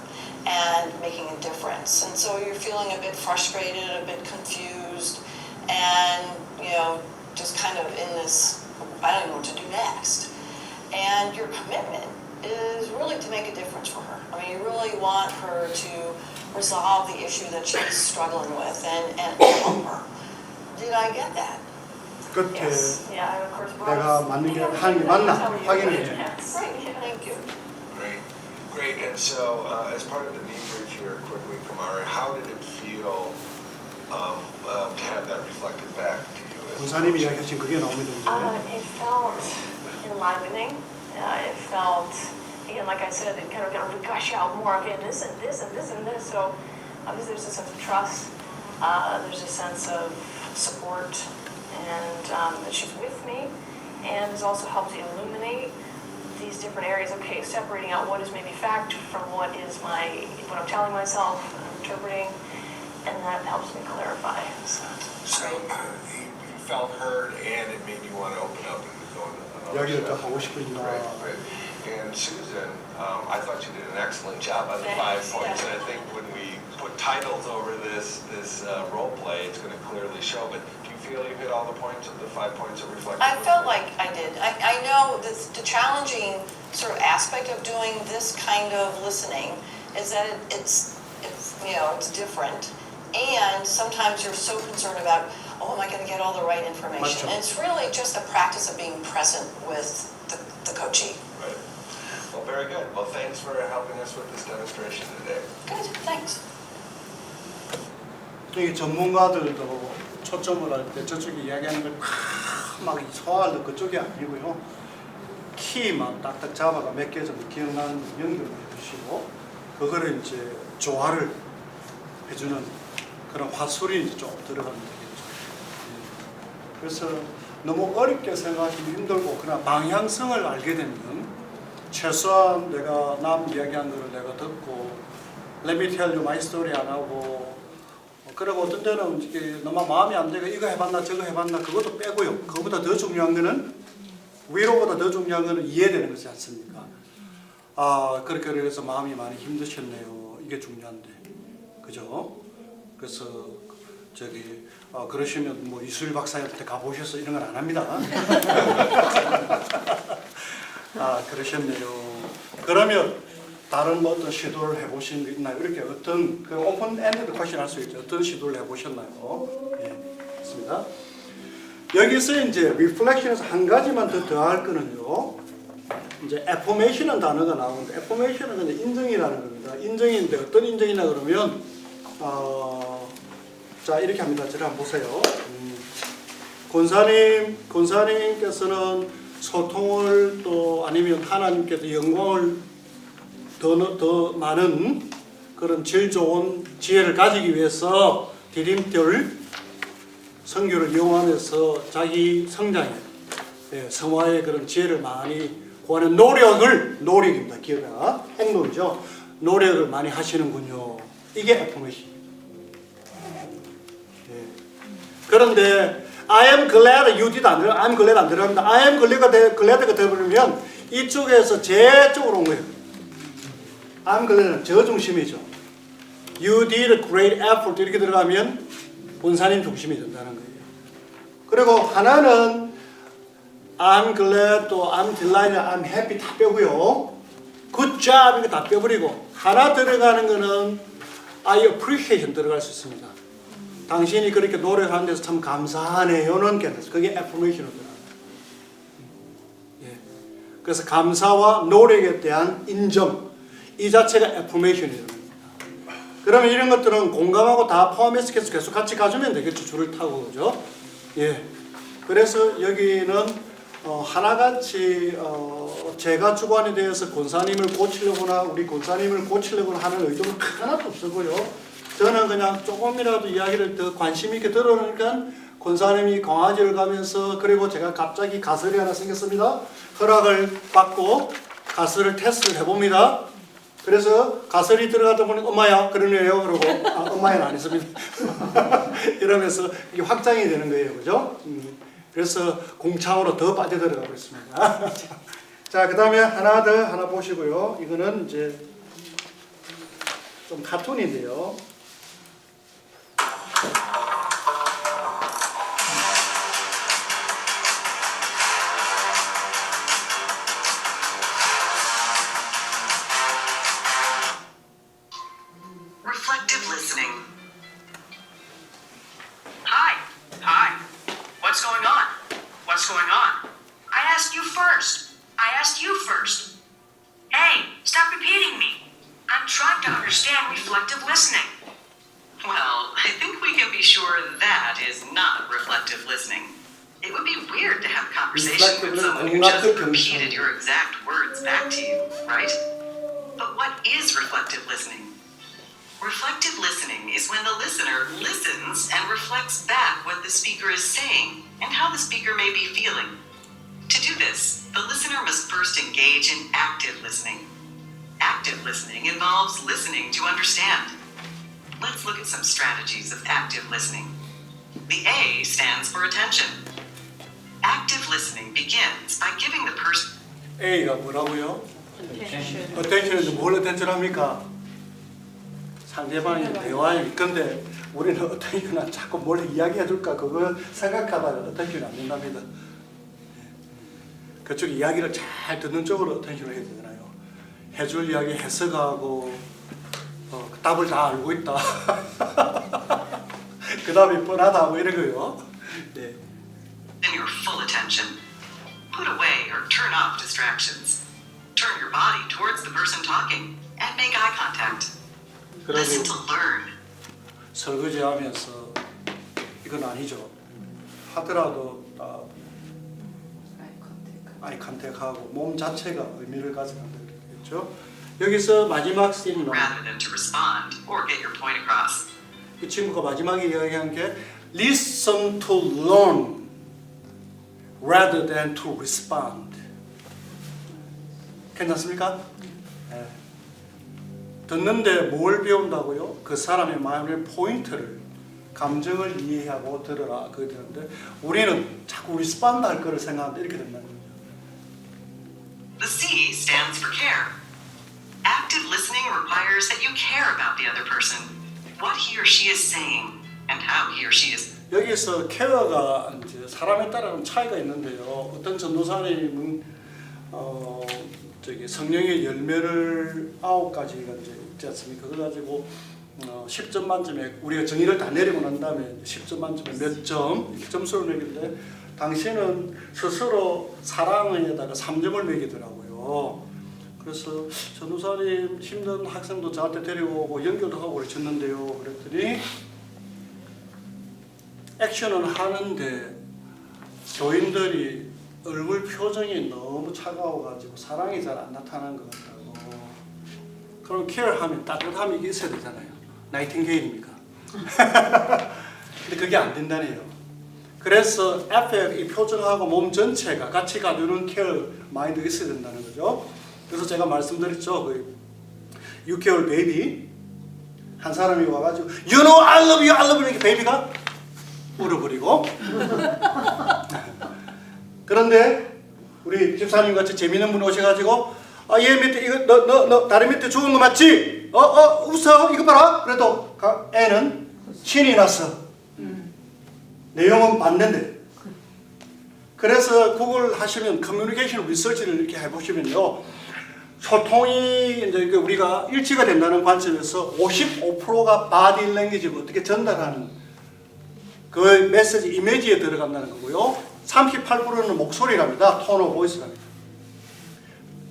and making a difference. And so you're feeling a bit frustrated, a bit confused, and, you know, just kind of in this, I don't know what to do next. And your commitment is really to make a difference for her. I mean, you really want her to resolve the issue that she's struggling with and help her. Did I get that? 끝에 Yeah, and of course, 내가 맞는 게 하는 게 맞나 확인을 해. Great, thank you. Great. And so, as part of the debrief here, quickly, Kamari, how did it feel to have that reflected back to you? 군사님이 이야기하신 그게 나옵니다. It felt enlivening. It felt, again, like I said, it kind of got to gush out more. Okay, this and this and this and this. So obviously, there's a sense of trust. There's a sense of support, and that she's with me, and it's also helped to illuminate these different areas. Okay, separating out what is maybe fact from what I'm telling myself, interpreting, and that helps me clarify. So you felt heard, and it made you want to open up and go into another 이야기를 더 step. 하고 싶으니까. Great. And Susan, I thought you did an excellent job on the 5 points. And I think when we put titles over this role play, it's going to clearly show. But do you feel you hit all the points of the 5 points that reflect? I felt like I did. I know that the challenging sort of aspect of doing this kind of listening is that it's you know, it's different. And sometimes you're so concerned about, oh, am I going to get all the right information? And it's really just a practice of being present with the coachee. Right. Well, very good. Well, thanks for helping us with this demonstration today. Good, thanks. 이게 전문가들도 초점을 할 때 저쪽에 이야기하는 걸 막 소화할 그쪽이 아니고요. 키만 딱딱 잡아가 몇 개 정도 기억나는 연결을 해주시고 그거를 이제 조화를 해주는 그런 화술이 이제 좀 들어가면 되겠죠. 그래서 너무 어렵게 생각하기 힘들고 그러나 방향성을 알게 되면 최소한 내가 남 이야기한 거를 내가 듣고 Let me tell you my story 안 하고 그리고 어떤 때는 이게 너무 마음이 안 되고 이거 해봤나 저거 해봤나 그것도 빼고요. 그거보다 더 중요한 거는 위로보다 더 중요한 거는 이해되는 것이지 않습니까? 아 그렇게 해서 마음이 많이 힘드셨네요. 이게 중요한데 그죠? 그래서 저기 그러시면 뭐 이수일 박사한테 가보셔서 이런 건 안 합니다. 아 그러셨네요. 그러면 다른 뭐 어떤 시도를 해보신 게 있나요? 이렇게 어떤 그 오픈 엔드 퀘스천 할 수 있죠. 어떤 시도를 해보셨나요? 예, 있습니다. 여기서 이제 리플렉션에서 한 가지만 더 더할 거는요. 이제 애포메이션은 단어가 나오는데 애포메이션은 그냥 인정이라는 겁니다. 인정인데 어떤 인정이냐 그러면 자 이렇게 합니다. 저를 한번 보세요. 권사님께서는 소통을 또 아니면 하나님께서 영광을 더 많은 그런 질 좋은 지혜를 가지기 위해서 디딤돌 선교를 이용하면서 자기 성장에 성화의 그런 지혜를 많이 구하는 노력입니다. 기회가 행동이죠. 노력을 많이 하시는군요. 이게 애포메이션. 그런데 I am glad you did 안 들어. I'm glad 안 들어갑니다. I am glad가 되버리면 이쪽에서 제 쪽으로 온 거예요. I'm glad는 저 중심이죠. You did great effort 이렇게 들어가면 본사님 중심이 된다는 거예요. 그리고 하나는 I'm glad 또 I'm delighted, I'm happy 다 빼고요. Good job 이거 다 빼버리고 하나 들어가는 거는 I appreciation 들어갈 수 있습니다. 당신이 그렇게 노력하는 데서 참 감사하네요는 괜찮아요. 그게 애포메이션으로 들어가요. 예. 그래서 감사와 노력에 대한 인정 이 자체가 애포메이션이라는 겁니다. 그러면 이런 것들은 공감하고 다 포함해서 계속 같이 가주면 되겠죠. 줄을 타고 그죠? 예. 그래서 여기는 하나같이 제가 주관에 대해서 권사님을 고치려거나 우리 권사님을 고치려거나 하는 의도는 하나도 없었고요. 저는 그냥 조금이라도 이야기를 더 관심 있게 들어보니까 권사님이 강화지를 가면서 그리고 제가 갑자기 가설이 하나 생겼습니다. 허락을 받고 가설을 테스트를 해봅니다. 그래서 가설이 들어가다 보니 엄마야 그러네요. 그러고 엄마야는 안 했습니다. 이러면서 이게 확장이 되는 거예요. 그죠? 그래서 공창으로 더 빠져들어가 버렸습니다. 자, 그 다음에 하나 보시고요. 이거는 이제 좀 카툰인데요. Reflective listening. Hi. What's going on? What's going on? I asked you first. Hey, stop repeating me. I'm trying to understand reflective listening. Well, I think we can be sure that is not reflective listening. It would be weird to have a conversation with someone who just repeated your exact words back to you, right? But what is reflective listening? Reflective listening is when the listener listens and reflects back what the speaker is saying and how the speaker may be feeling. To do this, the listener must first engage in active listening. Active listening involves listening to understand. Let's look at some strategies of active listening. The A stands for attention. Active listening begins by giving the person A가 뭐라고요? attention인데 뭘 attention 합니까? 상대방의 대화에 근데 우리는 attention은 자꾸 뭘 이야기해 줄까 그거 생각하다가 attention이 안 된답니다. 그쪽 이야기를 잘 듣는 쪽으로 attention을 해야 되잖아요. 해줄 이야기 해석하고 답을 다 알고 있다. 그 다음에 뻔하다 뭐 이런 거요. 네. in your full attention. Put away or turn off distractions. Turn your body towards the person talking and make eye contact. Listen to learn. 설거지하면서 이건 아니죠. 하더라도 아이 컨택하고 몸 자체가 의미를 가져간다 그랬죠. 여기서 마지막 씬은 Rather than to respond or get your point across. 이 친구가 마지막에 이야기한 게 listen to learn rather than to respond. 괜찮습니까? 네. 듣는데 뭘 배운다고요? 그 사람의 마음의 포인트를 감정을 이해하고 들어라 그거 되는데 우리는 자꾸 respond 할 거를 생각하는데 이렇게 된다는 거죠. The C stands for care. Active listening requires that you care about the other person, what he or she is saying, and how he or she is. 여기서 케어가 이제 사람에 따라 차이가 있는데요. 어떤 전도사님은 저기 성령의 열매를 9가지가 이제 있지 않습니까? 그거 가지고 10점 만점에 우리가 정의를 다 내리고 난 다음에 10점 만점에 몇 점 이렇게 점수를 매기는데 당신은 스스로 사랑에다가 3점을 매기더라고요. 그래서 전도사님 힘든 학생도 저한테 데리고 오고 연교도 하고 그러셨는데요. 그랬더니 액션은 하는데 교인들이 얼굴 표정이 너무 차가워가지고 사랑이 잘 안 나타나는 것 같다고. 그럼 케어하면 따뜻함이 있어야 되잖아요. 나이팅게일입니까? 근데 그게 안 된다네요. 그래서 앞에 이 표정하고 몸 전체가 같이 가주는 케어 마인드가 있어야 된다는 거죠. 그래서 제가 말씀드렸죠. 그 6개월 베이비 한 사람이 와가지고 You know I love you, I love you 이렇게 베이비가 울어버리고 그런데 우리 집사님 같이 재밌는 분 오셔가지고 얘 밑에 이거 너 다리 밑에 죽은 거 맞지? 웃어 이거 봐라. 그래도 애는 신이 났어. 내용은 맞는데. 그래서 구글 하시면 커뮤니케이션 리서치를 이렇게 해보시면요. 소통이 이제 우리가 일치가 된다는 관점에서 55%가 바디 랭귀지를 어떻게 전달하는 그 메시지 이미지에 들어간다는 거고요. 38%는 목소리랍니다. 톤 오브 보이스랍니다.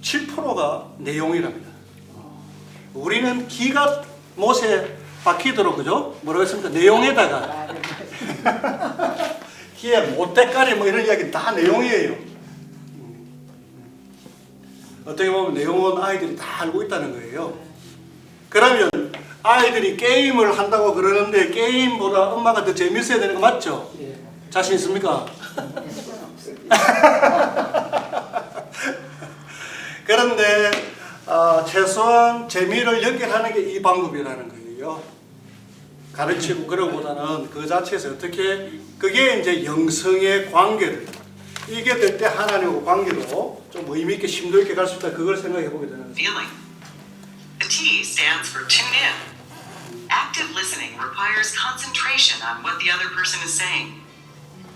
7%가 내용이랍니다. 우리는 기가 못에 박히도록 그죠? 뭐라고 했습니까? 내용에다가 기에 못대가리 뭐 이런 이야기는 다 내용이에요. 어떻게 보면 내용은 아이들이 다 알고 있다는 거예요. 그러면 아이들이 게임을 한다고 그러는데 게임보다 엄마가 더 재밌어야 되는 거 맞죠? 자신 있습니까? 그런데 최소한 재미를 연결하는 게 이 방법이라는 거예요. 가르치고 그러고보다는 그 자체에서 어떻게 그게 이제 영성의 관계를 이게 될 때 하나님과 관계로 좀 의미 있게 심도 있게 갈 수 있다. 그걸 생각해 보게 되는 거죠. Feeling. The T stands for tune in. Active listening requires concentration on what the other person is saying.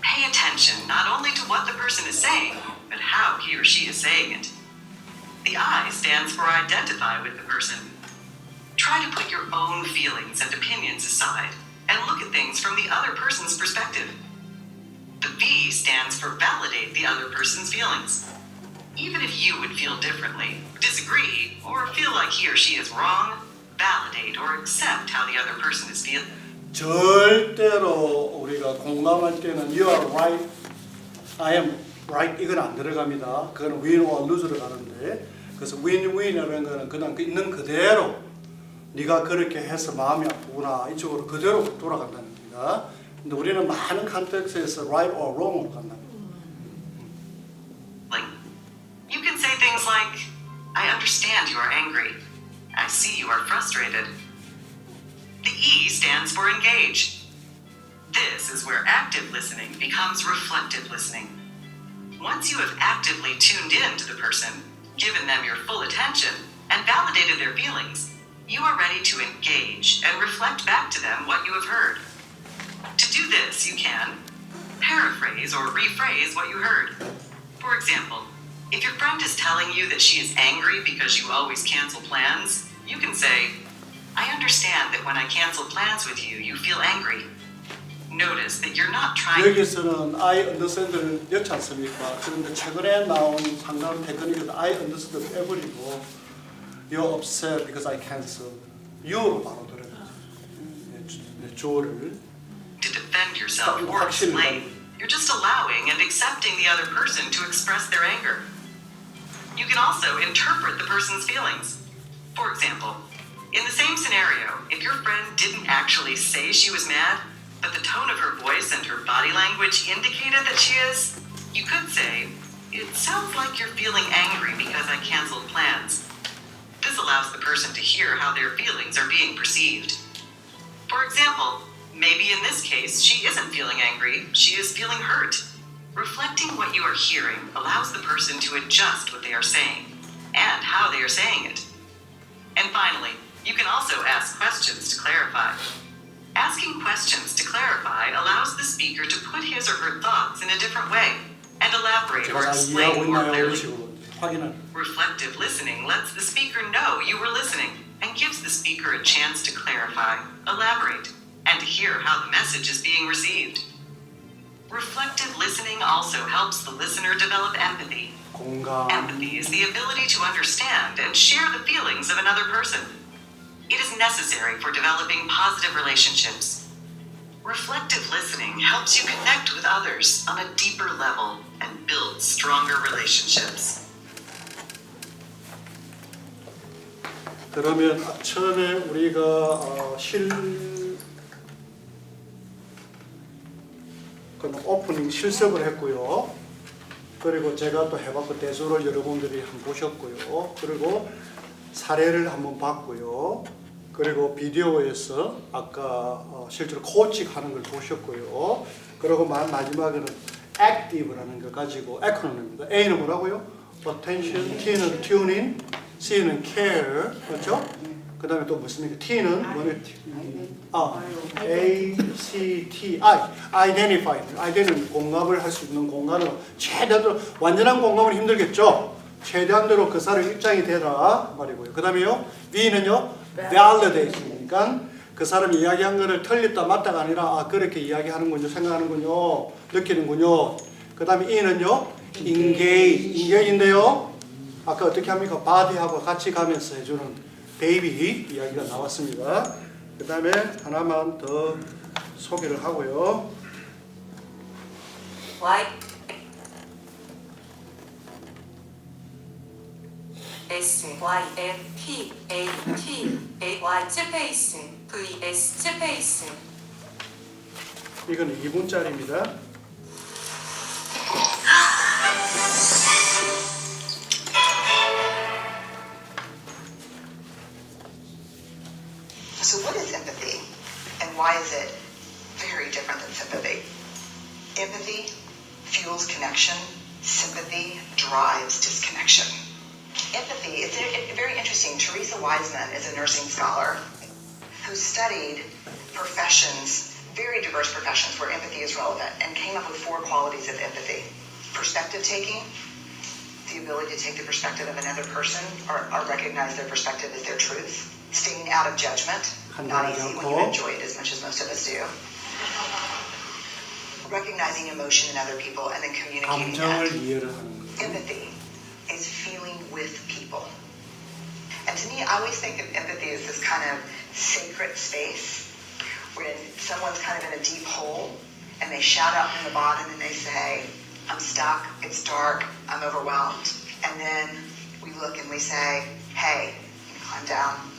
Pay attention not only to what the person is saying, but how he or she is saying it. The I stands for identify with the person. Try to put your own feelings and opinions aside and look at things from the other person's perspective. The V stands for validate the other person's feelings. Even if you would feel differently, disagree, or feel like he or she is wrong, validate or accept how the other person is feeling. 절대로 우리가 공감할 때는 You are right, I am right 이건 안 들어갑니다. 그건 win or lose로 가는데 그래서 win-win이라는 거는 그냥 있는 그대로 네가 그렇게 해서 마음이 아프구나 이쪽으로 그대로 돌아간다는 겁니다. 근데 우리는 많은 컨텍스트에서 right or wrong으로 간다. You can say things like, I understand you are angry. I see you are frustrated. The E stands for engage. This is where active listening becomes reflective listening. Once you have actively tuned in to the person, given them your full attention, and validated their feelings, you are ready to engage and reflect back to them what you have heard. To do this, you can paraphrase or rephrase what you heard. For example, if your friend is telling you that she is angry because you always cancel plans, you can say, I understand that when I cancel plans with you, you feel angry. Notice that you're not trying. 여기서는 I understand를 넣지 않습니까? 그런데 최근에 나온 상담 테크닉은 I understood 빼버리고 You're upset because I canceled. You로 바로 들어가죠. 주어를. To defend yourself or explain. You're just allowing and accepting the other person to express their anger. You can also interpret the person's feelings. For example, in the same scenario, if your friend didn't actually say she was mad, but the tone of her voice and her body language indicated that she is, you could say, it sounds like you're feeling angry because I canceled plans. This allows the person to hear how their feelings are being perceived. For example, maybe in this case, she isn't feeling angry, she is feeling hurt. Reflecting what you are hearing allows the person to adjust what they are saying and how they are saying it. And finally, you can also ask questions to clarify. Asking questions to clarify allows the speaker to put his or her thoughts in a different way and elaborate or explain more clearly. 확인하는. Reflective listening lets the speaker know you were listening and gives the speaker a chance to clarify, elaborate, and to hear how the message is being received. Reflective listening also helps the listener develop empathy. 공감. Empathy is the ability to understand and share the feelings of another person. It is necessary for developing positive relationships. Reflective listening helps you connect with others on a deeper level and build stronger relationships. 그러면 처음에 우리가 오프닝 실습을 했고요. 그리고 제가 또 해봤고 대수를 여러분들이 한번 보셨고요. 그리고 사례를 한번 봤고요. 그리고 비디오에서 아까 실제로 코칭하는 걸 보셨고요. 그리고 마지막에는 active라는 걸 가지고 에코노미입니다. A는 뭐라고요? attention, T는 tuning, C는 care, 그렇죠? 그 다음에 또 무슨 T는 뭐는 A, C, T, I, identify. identi는 공감을 할 수 있는 공간으로 최대한으로 완전한 공감은 힘들겠죠. 최대한대로 그 사람 입장이 되라 말이고요. 그 다음에요 V는요 validation. 그러니까 그 사람이 이야기한 거를 틀렸다 맞다가 아니라 그렇게 이야기하는군요, 생각하는군요, 느끼는군요. 그 다음에 E는요 engage인데요. 아까 어떻게 합니까? body하고 같이 가면서 해주는 베이비 이야기가 나왔습니다. 그 다음에 하나만 더 소개를 하고요. Y S Y F T A T A Y 스페이스 V S 스페이스. 이건 2분짜리입니다. So what is empathy, and why is it very different than sympathy? Empathy fuels connection. Sympathy drives disconnection. Empathy, it's very interesting. Teresa Wiseman is a nursing scholar who studied professions, very diverse professions where empathy is relevant, and came up with 4 qualities of empathy. Perspective taking, the ability to take the perspective of another person or recognize their perspective as their truth. Staying out of judgment, not easy when you enjoy it as much as most of us do. Recognizing emotion in other people and then communicating that. Empathy is feeling with people. And to me, I always think of empathy as this kind of sacred space when someone's kind of in a deep hole and they shout out from the bottom and they say, I'm stuck, it's dark, I'm overwhelmed. And then we look and we say, hey, climb down.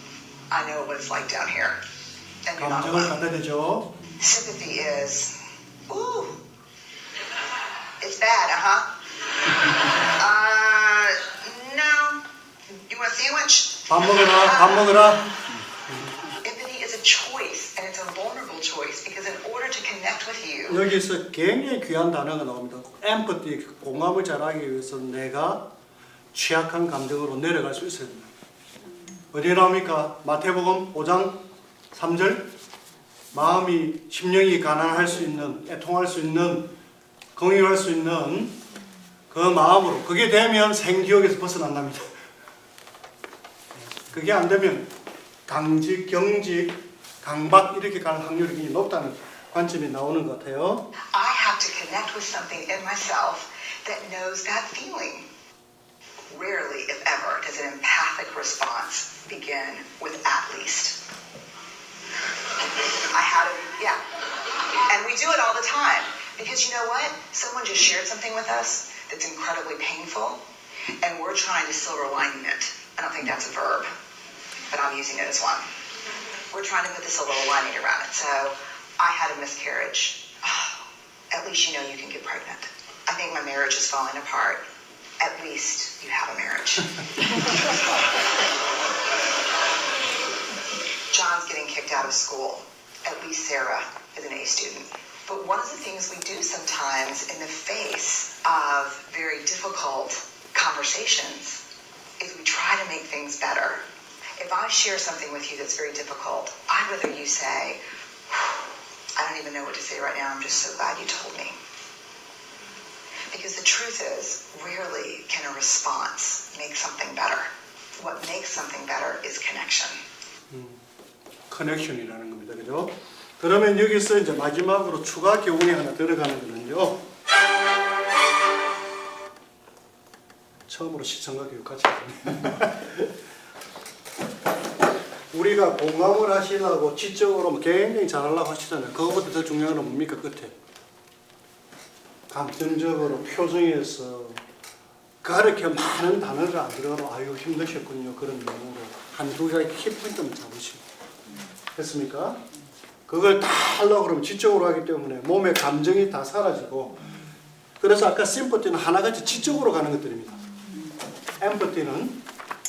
I know what it's like down here. And you're not alone. Sympathy is, ooh, it's bad, no. You want a sandwich? 밥 먹어라. Empathy is a choice, and it's a vulnerable choice, because in order to connect with you, 여기서 굉장히 귀한 단어가 나옵니다. empathy, 공감을 잘하기 위해서 내가 취약한 감정으로 내려갈 수 있어야 됩니다. 어디에 나옵니까? 마태복음 5장 3절. 마음이 심령이 가난할 수 있는, 애통할 수 있는, 긍휼할 수 있는 그 마음으로, 그게 되면 생기옥에서 벗어난답니다. 그게 안 되면 강직, 경직, 강박 이렇게 갈 확률이 굉장히 높다는 관점이 나오는 것 같아요. I have to connect with something in myself that knows that feeling. Rarely, if ever, does an empathic response begin with at least. And we do it all the time. Because you know what? Someone just shared something with us that's incredibly painful, and we're trying to silver lining it. I don't think that's a verb, but I'm using it as one. We're trying to put the silver lining around it. So, I had a miscarriage. At least you know you can get pregnant. I think my marriage is falling apart. At least you have a marriage. John's getting kicked out of school. At least Sarah is an A student. But one of the things we do sometimes in the face of very difficult conversations is we try to make things better. If I share something with you that's very difficult, I'd rather you say, I don't even know what to say right now, I'm just so glad you told me. Because the truth is, rarely can a response make something better. What makes something better is connection. 커넥션이라는 겁니다. 그죠? 그러면 여기서 이제 마지막으로 추가 교훈이 하나 들어가는 거는요. 처음으로 시청과 교육 같이 하네. 우리가 공감을 하시려고 지적으로 굉장히 잘하려고 하시잖아요. 그거보다 더 중요한 건 뭡니까? 끝에. 감정적으로 표정에서 그렇게 많은 단어를 안 들어가도 아유 힘드셨군요. 그런 내용으로 한두 가지 키포인트만 잡으시고. 됐습니까? 그걸 다 하려고 그러면 지적으로 하기 때문에 몸의 감정이 다 사라지고 그래서 아까 심퍼티는 하나같이 지적으로 가는 것들입니다. 엠퍼티는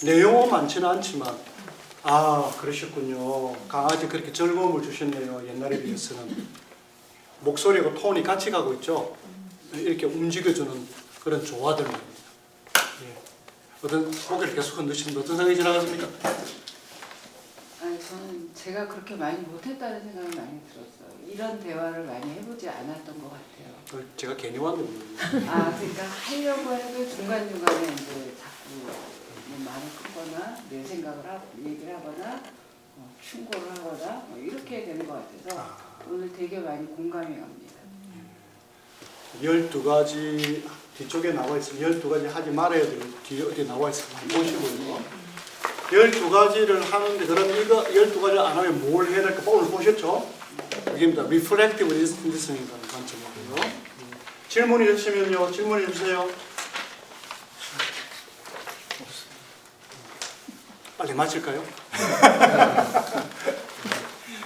내용은 많지는 않지만 아 그러셨군요. 강아지 그렇게 즐거움을 주셨네요. 옛날에 비해서는. 목소리하고 톤이 같이 가고 있죠. 이렇게 움직여주는 그런 조화들입니다. 예. 어떤 고개를 계속 흔드시는데 어떤 생각이 지나갔습니까? 아니 저는 제가 그렇게 많이 못했다는 생각을 많이 들었어요. 이런 대화를 많이 해보지 않았던 것 같아요. 제가 괜히 왔는데. 아 그러니까 하려고 해도 중간중간에 이제 자꾸 뭐 말을 끊거나 내 생각을 하고 얘기를 하거나 충고를 하거나 이렇게 되는 것 같아서 오늘 되게 많이 공감이 갑니다. 12가지 뒤쪽에 나와 있으면 12가지 하지 말아야 될 뒤에 어디 나와 있으면 보시고요. 12가지를 하는데 그럼 이거 12가지를 안 하면 뭘 해야 될까? 오늘 보셨죠? 여기입니다. Reflective Listening이라는 관점이고요. 질문이 있으면요. 질문해 주세요. 빨리 마칠까요?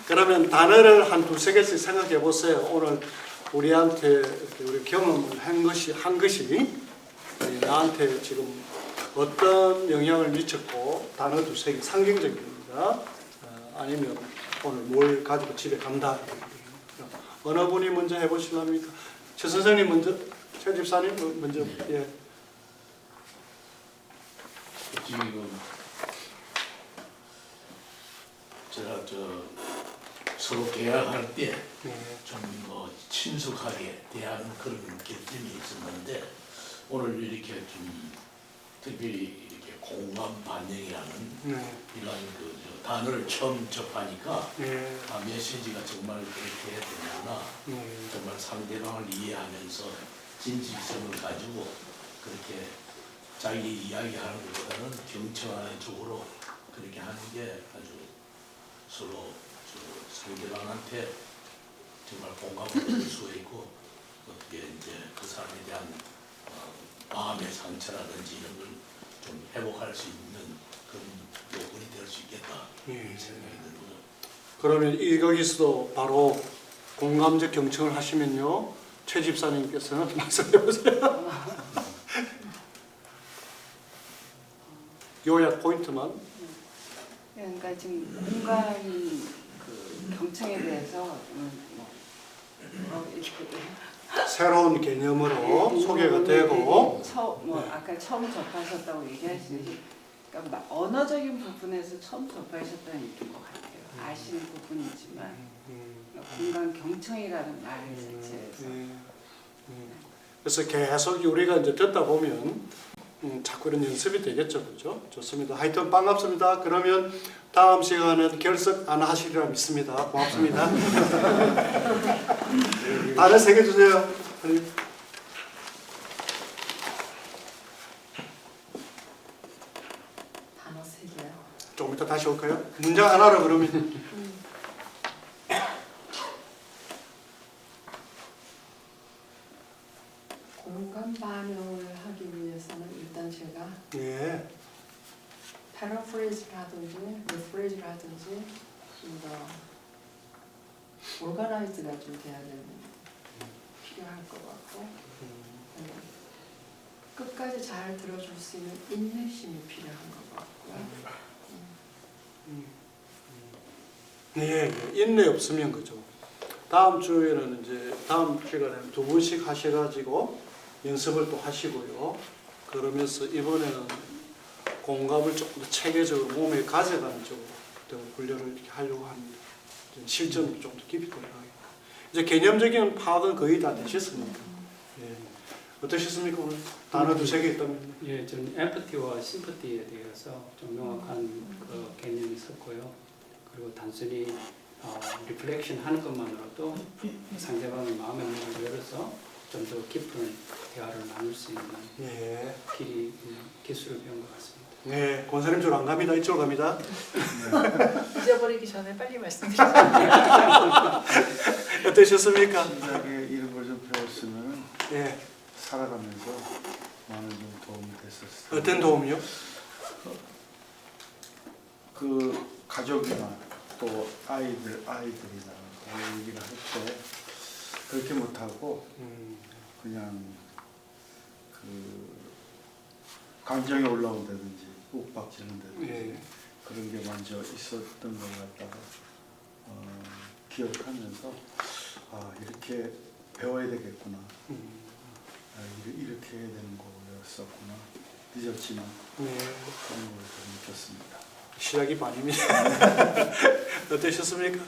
그러면 단어를 한 두세 개씩 생각해 보세요. 오늘 우리한테 우리 경험을 한 것이 나한테 지금 어떤 영향을 미쳤고 단어 두세 개 상징적입니다. 아니면 오늘 뭘 가지고 집에 간다. 어느 분이 먼저 해보실랍니까? 최 선생님 먼저, 최 집사님 먼저. 예. 지금 제가 서로 대화할 때 좀 친숙하게 대하는 그런 결점이 있었는데 오늘 이렇게 좀 특별히 이렇게 공감 반영이라는 이런 단어를 처음 접하니까 아, 메시지가 정말 그렇게 해야 되는구나. 정말 상대방을 이해하면서 진실성을 가지고 그렇게 자기 이야기하는 것보다는 경청하는 쪽으로 그렇게 하는 게 아주 서로 상대방한테 정말 공감을 얻을 수 있고 어떻게 이제 그 사람에 대한 마음의 상처라든지 이런 걸 좀 회복할 수 있는 그런 요건이 될 수 있겠다 이런 생각이 들고요. 그러면 여기서도 바로 공감적 경청을 하시면요. 최 집사님께서는 말씀해 보세요. 요약 포인트만. 그러니까 지금 공감이 그 경청에 대해서 새로운 개념으로 소개가 되고 아까 처음 접하셨다고 얘기하시듯이 그러니까 언어적인 부분에서 처음 접하셨다는 얘기인 것 같아요. 아시는 부분이지만 공감 경청이라는 말 자체에서 그래서 계속 우리가 이제 듣다 보면 자꾸 이런 연습이 되겠죠, 그죠? 좋습니다. 하여튼 반갑습니다. 그러면 다음 시간은 결석 안 하시리라 믿습니다. 고맙습니다. 단어 세 개 주세요. 단어 세 개요. 조금 이따 다시 올까요? 문장 하나로 그러면. 공감 반영을 하기 위해서는 일단 제가 패러프레이즈를 하든지 리프레이즈를 하든지 좀 더 오르가나이즈가 좀 돼야 되는 필요할 것 같고 끝까지 잘 들어줄 수 있는 인내심이 필요한 것 같고요. 네, 인내 없으면 그죠. 다음 주에는 이제 다음 시간에는 두 분씩 하셔가지고 연습을 또 하시고요. 그러면서 이번에는 공감을 조금 더 체계적으로 몸에 가져가는 쪽으로 훈련을 이렇게 하려고 합니다. 실전을 좀 더 깊이 들어가요. 이제 개념적인 파악은 거의 다 되셨으니까. 예. 어떠셨습니까 오늘? 단어 두세 개 있다면. 예, 저는 엠퍼티와 심퍼티에 대해서 좀 명확한 그 개념이 있었고요. 그리고 단순히 리플렉션 하는 것만으로도 상대방의 마음의 문을 열어서 좀 더 깊은 대화를 나눌 수 있는 기술을 배운 것 같습니다. 네, 권사님 줄 안 갑니다. 이쪽으로 갑니다. 잊어버리기 전에 빨리 말씀드리세요. 어떠셨습니까? 신작에 이런 걸 좀 배웠으면 예. 살아가면서 많은 좀 도움이 됐었을 텐데. 어떤 도움이요? 그 가족이나 또 아이들이나 얘기를 할 때 그렇게 못하고 그냥 그 감정이 올라온다든지 욱박지른다든지 그런 게 먼저 있었던 걸 갖다가 기억하면서 아 이렇게 배워야 되겠구나. 이렇게 해야 되는 거였었구나. 늦었지만 그런 걸 느꼈습니다. 시작이 반입니다. 어떠셨습니까?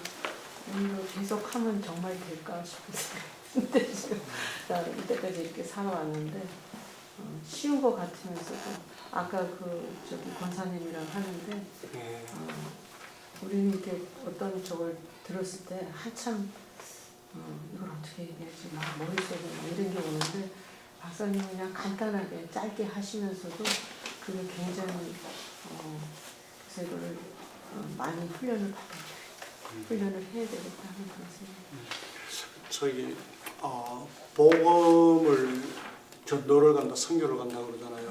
이거 계속 하면 정말 될까 싶은데 지금 이때까지 이렇게 살아왔는데 쉬운 것 같으면서도 아까 그 저기 권사님이랑 하는데 우리는 이렇게 어떤 저걸 들었을 때 한참 이걸 어떻게 얘기하지 막 머릿속에 막 이런 게 오는데 박사님은 그냥 간단하게 짧게 하시면서도 그게 굉장히 그래서 이거를 많이 훈련을 해야 되겠다는 그런 생각. 저기 복음을 전도를 간다, 선교를 간다 그러잖아요.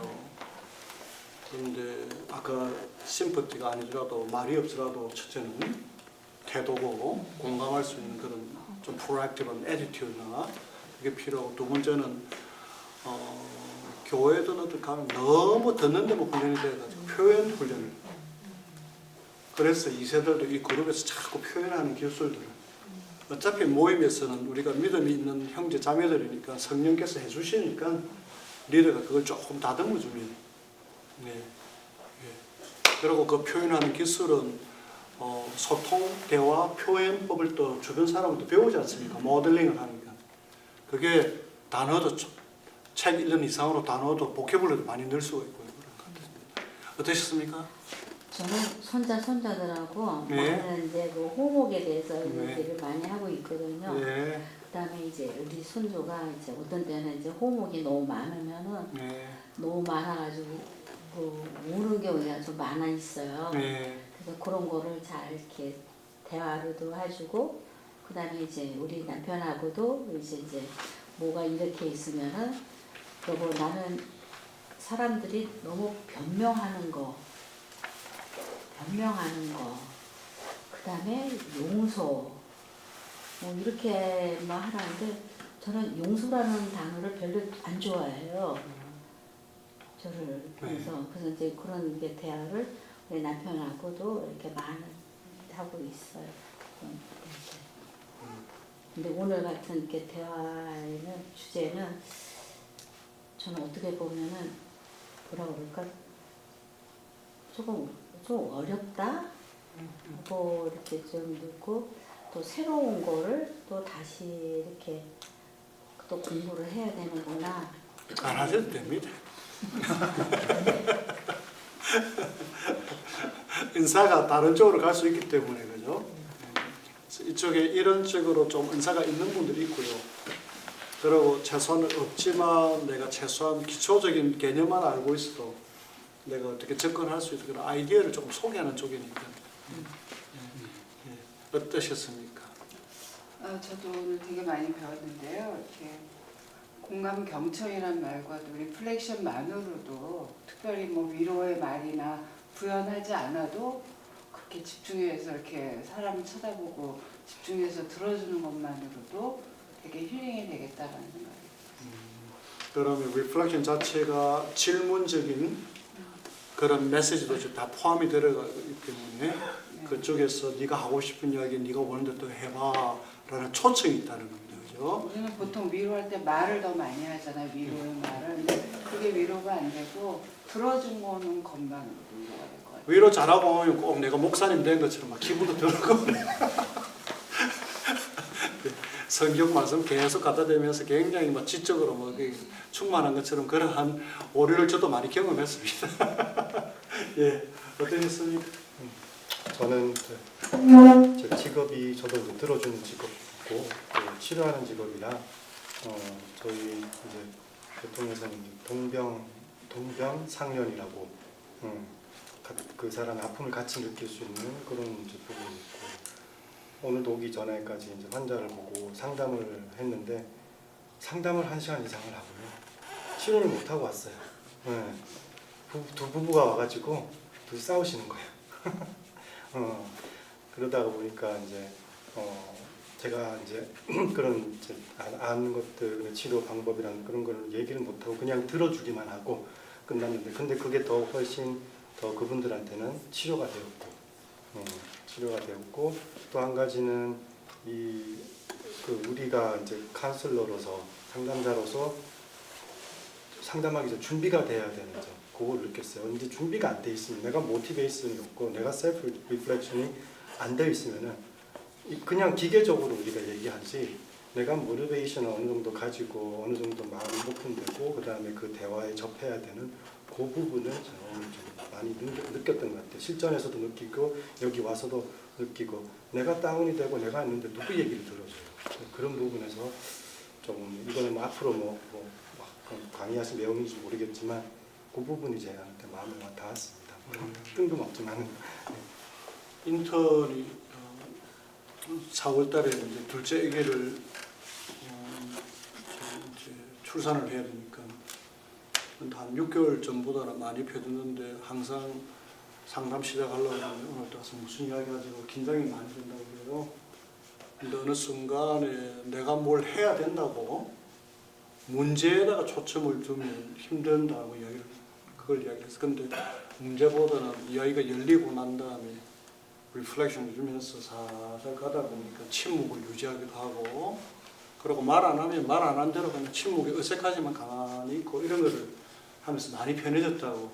그런데 아까 심퍼티가 아니더라도 말이 없더라도 첫째는 태도고 공감할 수 있는 그런 좀 프로액티브한 애티튜드나 그게 필요하고 두 번째는 교회들은 가면 너무 듣는 데만 훈련이 돼가지고 표현 훈련을 그래서 2세들도 이 그룹에서 자꾸 표현하는 기술들을 어차피 모임에서는 우리가 믿음이 있는 형제 자매들이니까 성령께서 해주시니까 리더가 그걸 조금 다듬어 주면 그리고 그 표현하는 기술은 소통, 대화, 표현법을 또 주변 사람한테 배우지 않습니까? 모델링을 하니까 그게 단어도 책 1년 이상으로 단어도 보캐블러도 많이 늘 수가 있고요. 어떠셨습니까? 저는 손자들하고 많은 이제 그 호목에 대해서 얘기를 많이 하고 있거든요. 그다음에 이제 우리 손주가 이제 어떤 때는 이제 호목이 너무 많으면은 너무 많아가지고 우는 경우가 좀 많아 있어요. 그래서 그런 거를 잘 이렇게 대화로도 해주고 그다음에 이제 우리 남편하고도 이제 뭐가 이렇게 있으면은 여보 나는 사람들이 너무 변명하는 거 그다음에 용서 뭐 이렇게 뭐 하라는데 저는 용서라는 단어를 별로 안 좋아해요. 저를 그래서 이제 그런 게 대화를 우리 남편하고도 이렇게 많이 하고 있어요. 근데 오늘 같은 이렇게 대화에는 주제는 저는 어떻게 보면은 뭐라 그럴까 조금 좀 어렵다 하고 이렇게 좀 듣고 또 새로운 거를 또 다시 이렇게 또 공부를 해야 되는구나. 안 하셔도 됩니다. 은사가 다른 쪽으로 갈 수 있기 때문에 그죠? 이쪽에 이런 쪽으로 좀 은사가 있는 분들이 있고요. 그리고 최소한 없지만 내가 최소한 기초적인 개념만 알고 있어도 내가 어떻게 접근할 수 있는 그런 아이디어를 조금 소개하는 쪽이니까. 어떠셨습니까? 저도 오늘 되게 많이 배웠는데요. 이렇게 공감 경청이란 말과도 리플렉션만으로도 특별히 뭐 위로의 말이나 부연하지 않아도 그렇게 집중해서 이렇게 사람을 쳐다보고 집중해서 들어주는 것만으로도 되게 힐링이 되겠다라는 생각이 그러면 리플렉션 자체가 질문적인 그런 메시지도 다 포함이 들어가기 때문에 그쪽에서 네가 하고 싶은 이야기, 네가 원하는 대로 해봐라는 초청이 있다는 겁니다. 그죠? 우리는 보통 위로할 때 말을 더 많이 하잖아요. 위로의 말을. 근데 그게 위로가 안 되고 들어준 거는 것만으로도 위로가 될 것 같아요. 위로 잘하고 오면 꼭 내가 목사님 된 것처럼 막 기분도 들고 성경 말씀 계속 갖다 대면서 굉장히 뭐 지적으로 뭐 충만한 것처럼 그러한 오류를 저도 많이 경험했습니다. 예, 어떠셨습니까? 저는 제 직업이 저도 이제 들어주는 직업이고 치료하는 직업이라 저희 이제 보통에서는 동병상련이라고 그 사람의 아픔을 같이 느낄 수 있는 그런 이제 부분이 있고 오늘도 오기 전에까지 이제 환자를 보고 상담을 했는데 상담을 1시간 이상을 하고요 치료를 못 하고 왔어요. 네. 두 부부가 와가지고 둘이 싸우시는 거예요. 그러다가 보니까 이제 제가 이제 그런 이제 아는 것들 치료 방법이라는 그런 걸 얘기를 못 하고 그냥 들어주기만 하고 끝났는데 근데 그게 더 훨씬 더 그분들한테는 치료가 되었고 또 한 가지는 우리가 이제 카운슬러로서 상담자로서 상담하기 전 준비가 돼야 되는 점 그걸 느꼈어요. 이제 준비가 안 돼 있으면 내가 모티베이션이 없고 내가 셀프 리플렉션이 안 되어 있으면은 그냥 기계적으로 우리가 얘기하지 내가 모티베이션을 어느 정도 가지고 어느 정도 마음이 오픈되고 그 다음에 그 대화에 접해야 되는 그 부분은 저는 좀 많이 느꼈던 것 같아요. 실전에서도 느끼고 여기 와서도 느끼고 내가 다운이 되고 내가 있는데 누구 얘기를 들어줘요. 그런 부분에서 조금 이거는 뭐 앞으로 뭐 강의하실 내용인지 모르겠지만 그 부분이 저한테 마음에 와 닿았습니다. 뜬금없지만 인턴이 4월달에 이제 둘째 아기를 이제 출산을 해야 되니까 한 6개월 전보다는 많이 펴졌는데 항상 상담 시작하려고 하면 오늘 또 와서 무슨 이야기 가지고 긴장이 많이 된다고 그래요. 근데 어느 순간에 내가 뭘 해야 된다고 문제에다가 초점을 두면 힘든다고 그걸 이야기했어. 근데 문제보다는 이야기가 열리고 난 다음에 리플렉션을 주면서 살살 가다 보니까 침묵을 유지하기도 하고 그리고 말 안 하면 말 안 한 대로 그냥 침묵이 어색하지만 가만히 있고 이런 거를 하면서 많이 편해졌다고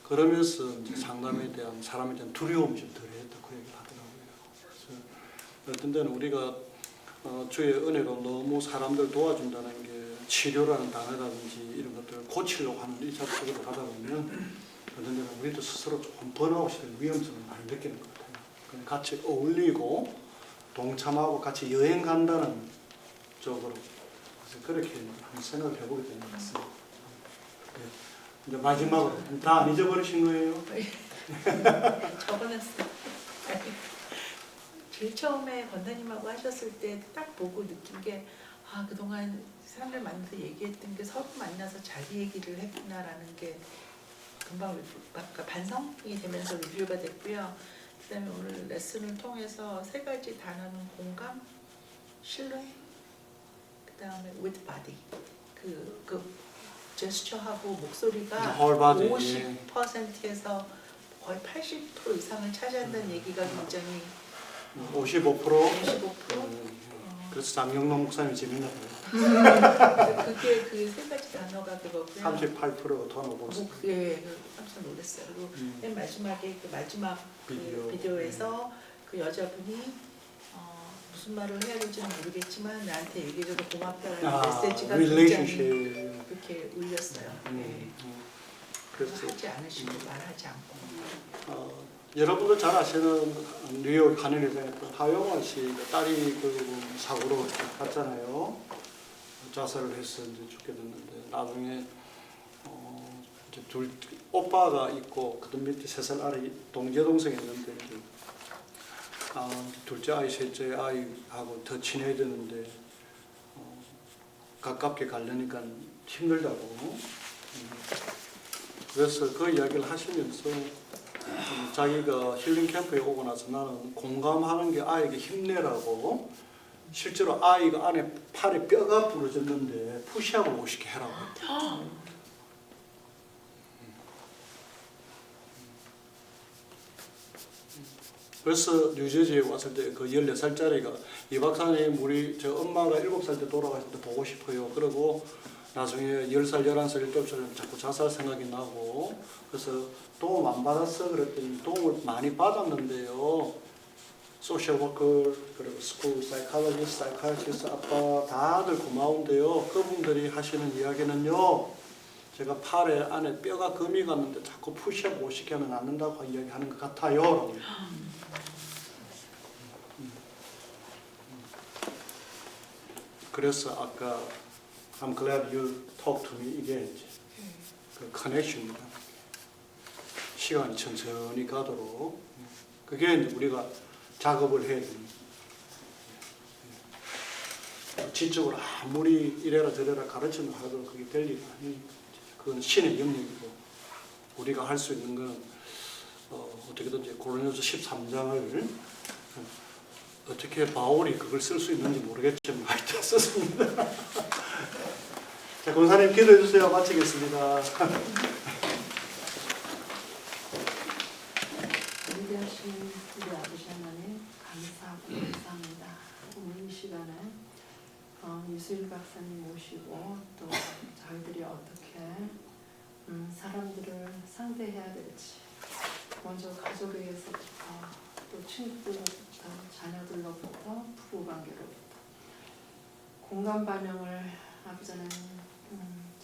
그러면서 이제 상담에 대한 사람에 대한 두려움이 좀 덜했다 그 얘기를 하더라고요. 그래서 어떤 데는 우리가 주의 은혜로 너무 사람들 도와준다는 게 치료라는 단어라든지 이런 것들을 고치려고 하는 이 자체로 가다 보면 어떤 데는 우리도 스스로 조금 번아웃이 되는 위험성을 많이 느끼는 것 같아요. 그냥 같이 어울리고 동참하고 같이 여행 간다는 쪽으로 그래서 그렇게 한번 생각을 해보게 되는 것 같습니다. 네. 이제 마지막으로 다 안 잊어버리신 거예요? 적어놨어요. 제일 처음에 권사님하고 하셨을 때 딱 보고 느낀 게 그동안 사람들 만나서 얘기했던 게 서로 만나서 자기 얘기를 했구나라는 게 금방 반성이 되면서 리뷰가 됐고요. 그 다음에 오늘 레슨을 통해서 3가지 단어는 공감, 신뢰, 그 다음에 with body. 그 제스처하고 목소리가 50%에서 거의 80% 이상을 차지한다는 얘기가 굉장히 55%? 55%? 그래서 장영록 목사님이 재밌나 봐요. 그게 그 3가지 단어가 그거고요. 38%가 더 넘었어요. 예, 깜짝 놀랐어요. 그리고 맨 마지막에 그 마지막 비디오에서 그 여자분이 무슨 말을 해야 될지는 모르겠지만 나한테 얘기해줘서 고맙다라는 메시지가 굉장히 그렇게 울렸어요. 그래서 하지 않으시고 말하지 않고. 여러분들 잘 아시는 뉴욕 한인회장에 하용원 씨 딸이 그 사고로 갔잖아요. 자살을 해서 이제 죽게 됐는데 나중에 이제 오빠가 있고 그 밑에 3살 아래 동재 동생이 있는데 둘째 아이, 셋째 아이하고 더 친해야 되는데 가깝게 가려니까 힘들다고. 그래서 그 이야기를 하시면서 자기가 힐링 캠프에 오고 나서 나는 공감하는 게 아이에게 힘내라고 실제로 아이가 안에 팔에 뼈가 부러졌는데 푸시업을 50개 해라고 했대요. 그래서 뉴저지에 왔을 때 그 14살짜리가 이 박사님 우리 저 엄마가 7살 때 돌아가실 때 보고 싶어요. 그러고 나중에 10살, 11살, 12살 자꾸 자살 생각이 나고 그래서 도움 안 받았어 그랬더니 도움을 많이 받았는데요. 소셜 워커, 그리고 스쿨 사이콜로지스트, 사이카이트리스트 아빠 다들 고마운데요. 그분들이 하시는 이야기는요. 제가 팔에 안에 뼈가 금이 갔는데 자꾸 푸시업 50개 하면 안 된다고 이야기하는 것 같아요. 그래서 아까 I'm glad you talked to me 이게 이제 그 커넥션입니다. 시간이 천천히 가도록 그게 이제 우리가 작업을 해야 됩니다. 지적으로 아무리 이래라 저래라 가르치는 하도 그게 될 일이 아니니까 그건 신의 영역이고 우리가 할 수 있는 건 어떻게든지 고린도서 13장을 어떻게 바울이 그걸 쓸 수 있는지 모르겠지만 하여튼 썼습니다. 자, 권사님 기도해 주세요. 마치겠습니다. 위대하신 우리 아버지 하나님 감사합니다. 오늘 이 시간에 유수일 박사님 모시고 또 저희들이 어떻게 사람들을 상대해야 될지 먼저 가족에서부터 또 친구들로부터 자녀들로부터 부부관계로부터 공감 반영을 아버지 하나님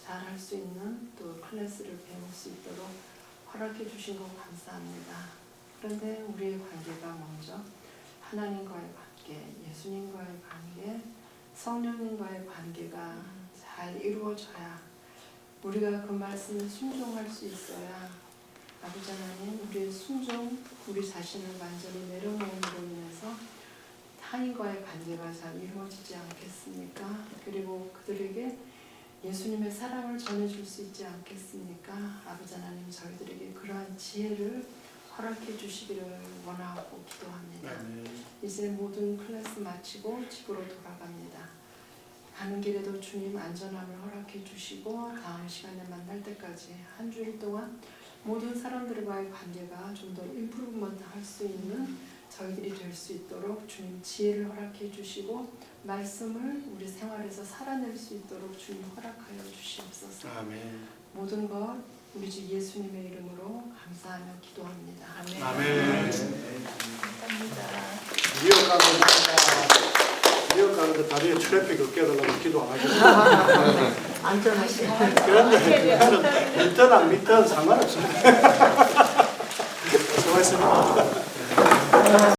잘 할 수 있는 또 클래스를 배울 수 있도록 허락해 주신 것 감사합니다. 그런데 우리의 관계가 먼저 하나님과의 관계, 예수님과의 관계, 성령님과의 관계가 잘 이루어져야 우리가 그 말씀에 순종할 수 있어야 아버지 하나님 우리의 순종, 우리 자신을 완전히 내려놓음으로 인해서 타인과의 관계가 잘 이루어지지 않겠습니까? 그리고 그들에게 예수님의 사랑을 전해줄 수 있지 않겠습니까? 아버지 하나님 저희들에게 그러한 지혜를 허락해 주시기를 원하고 기도합니다. 이제 모든 클래스 마치고 집으로 돌아갑니다. 가는 길에도 주님 안전함을 허락해 주시고 다음 시간에 만날 때까지 한 주일 동안 모든 사람들과의 관계가 좀 더 임프루먼트 할 수 있는 저희들이 될 수 있도록 주님 지혜를 허락해 주시고 말씀을 우리 생활에서 살아낼 수 있도록 주님 허락하여 주시옵소서. 아멘. 모든 것 우리 주 예수님의 이름으로 감사하며 기도합니다. 아멘. 감사합니다. 뉴욕 가는데 다리에 트래픽 없게 해달라고 기도 안 하겠어요. 안전하시고. 그런데 믿든 안 믿든 상관없습니다. 수고하셨습니다.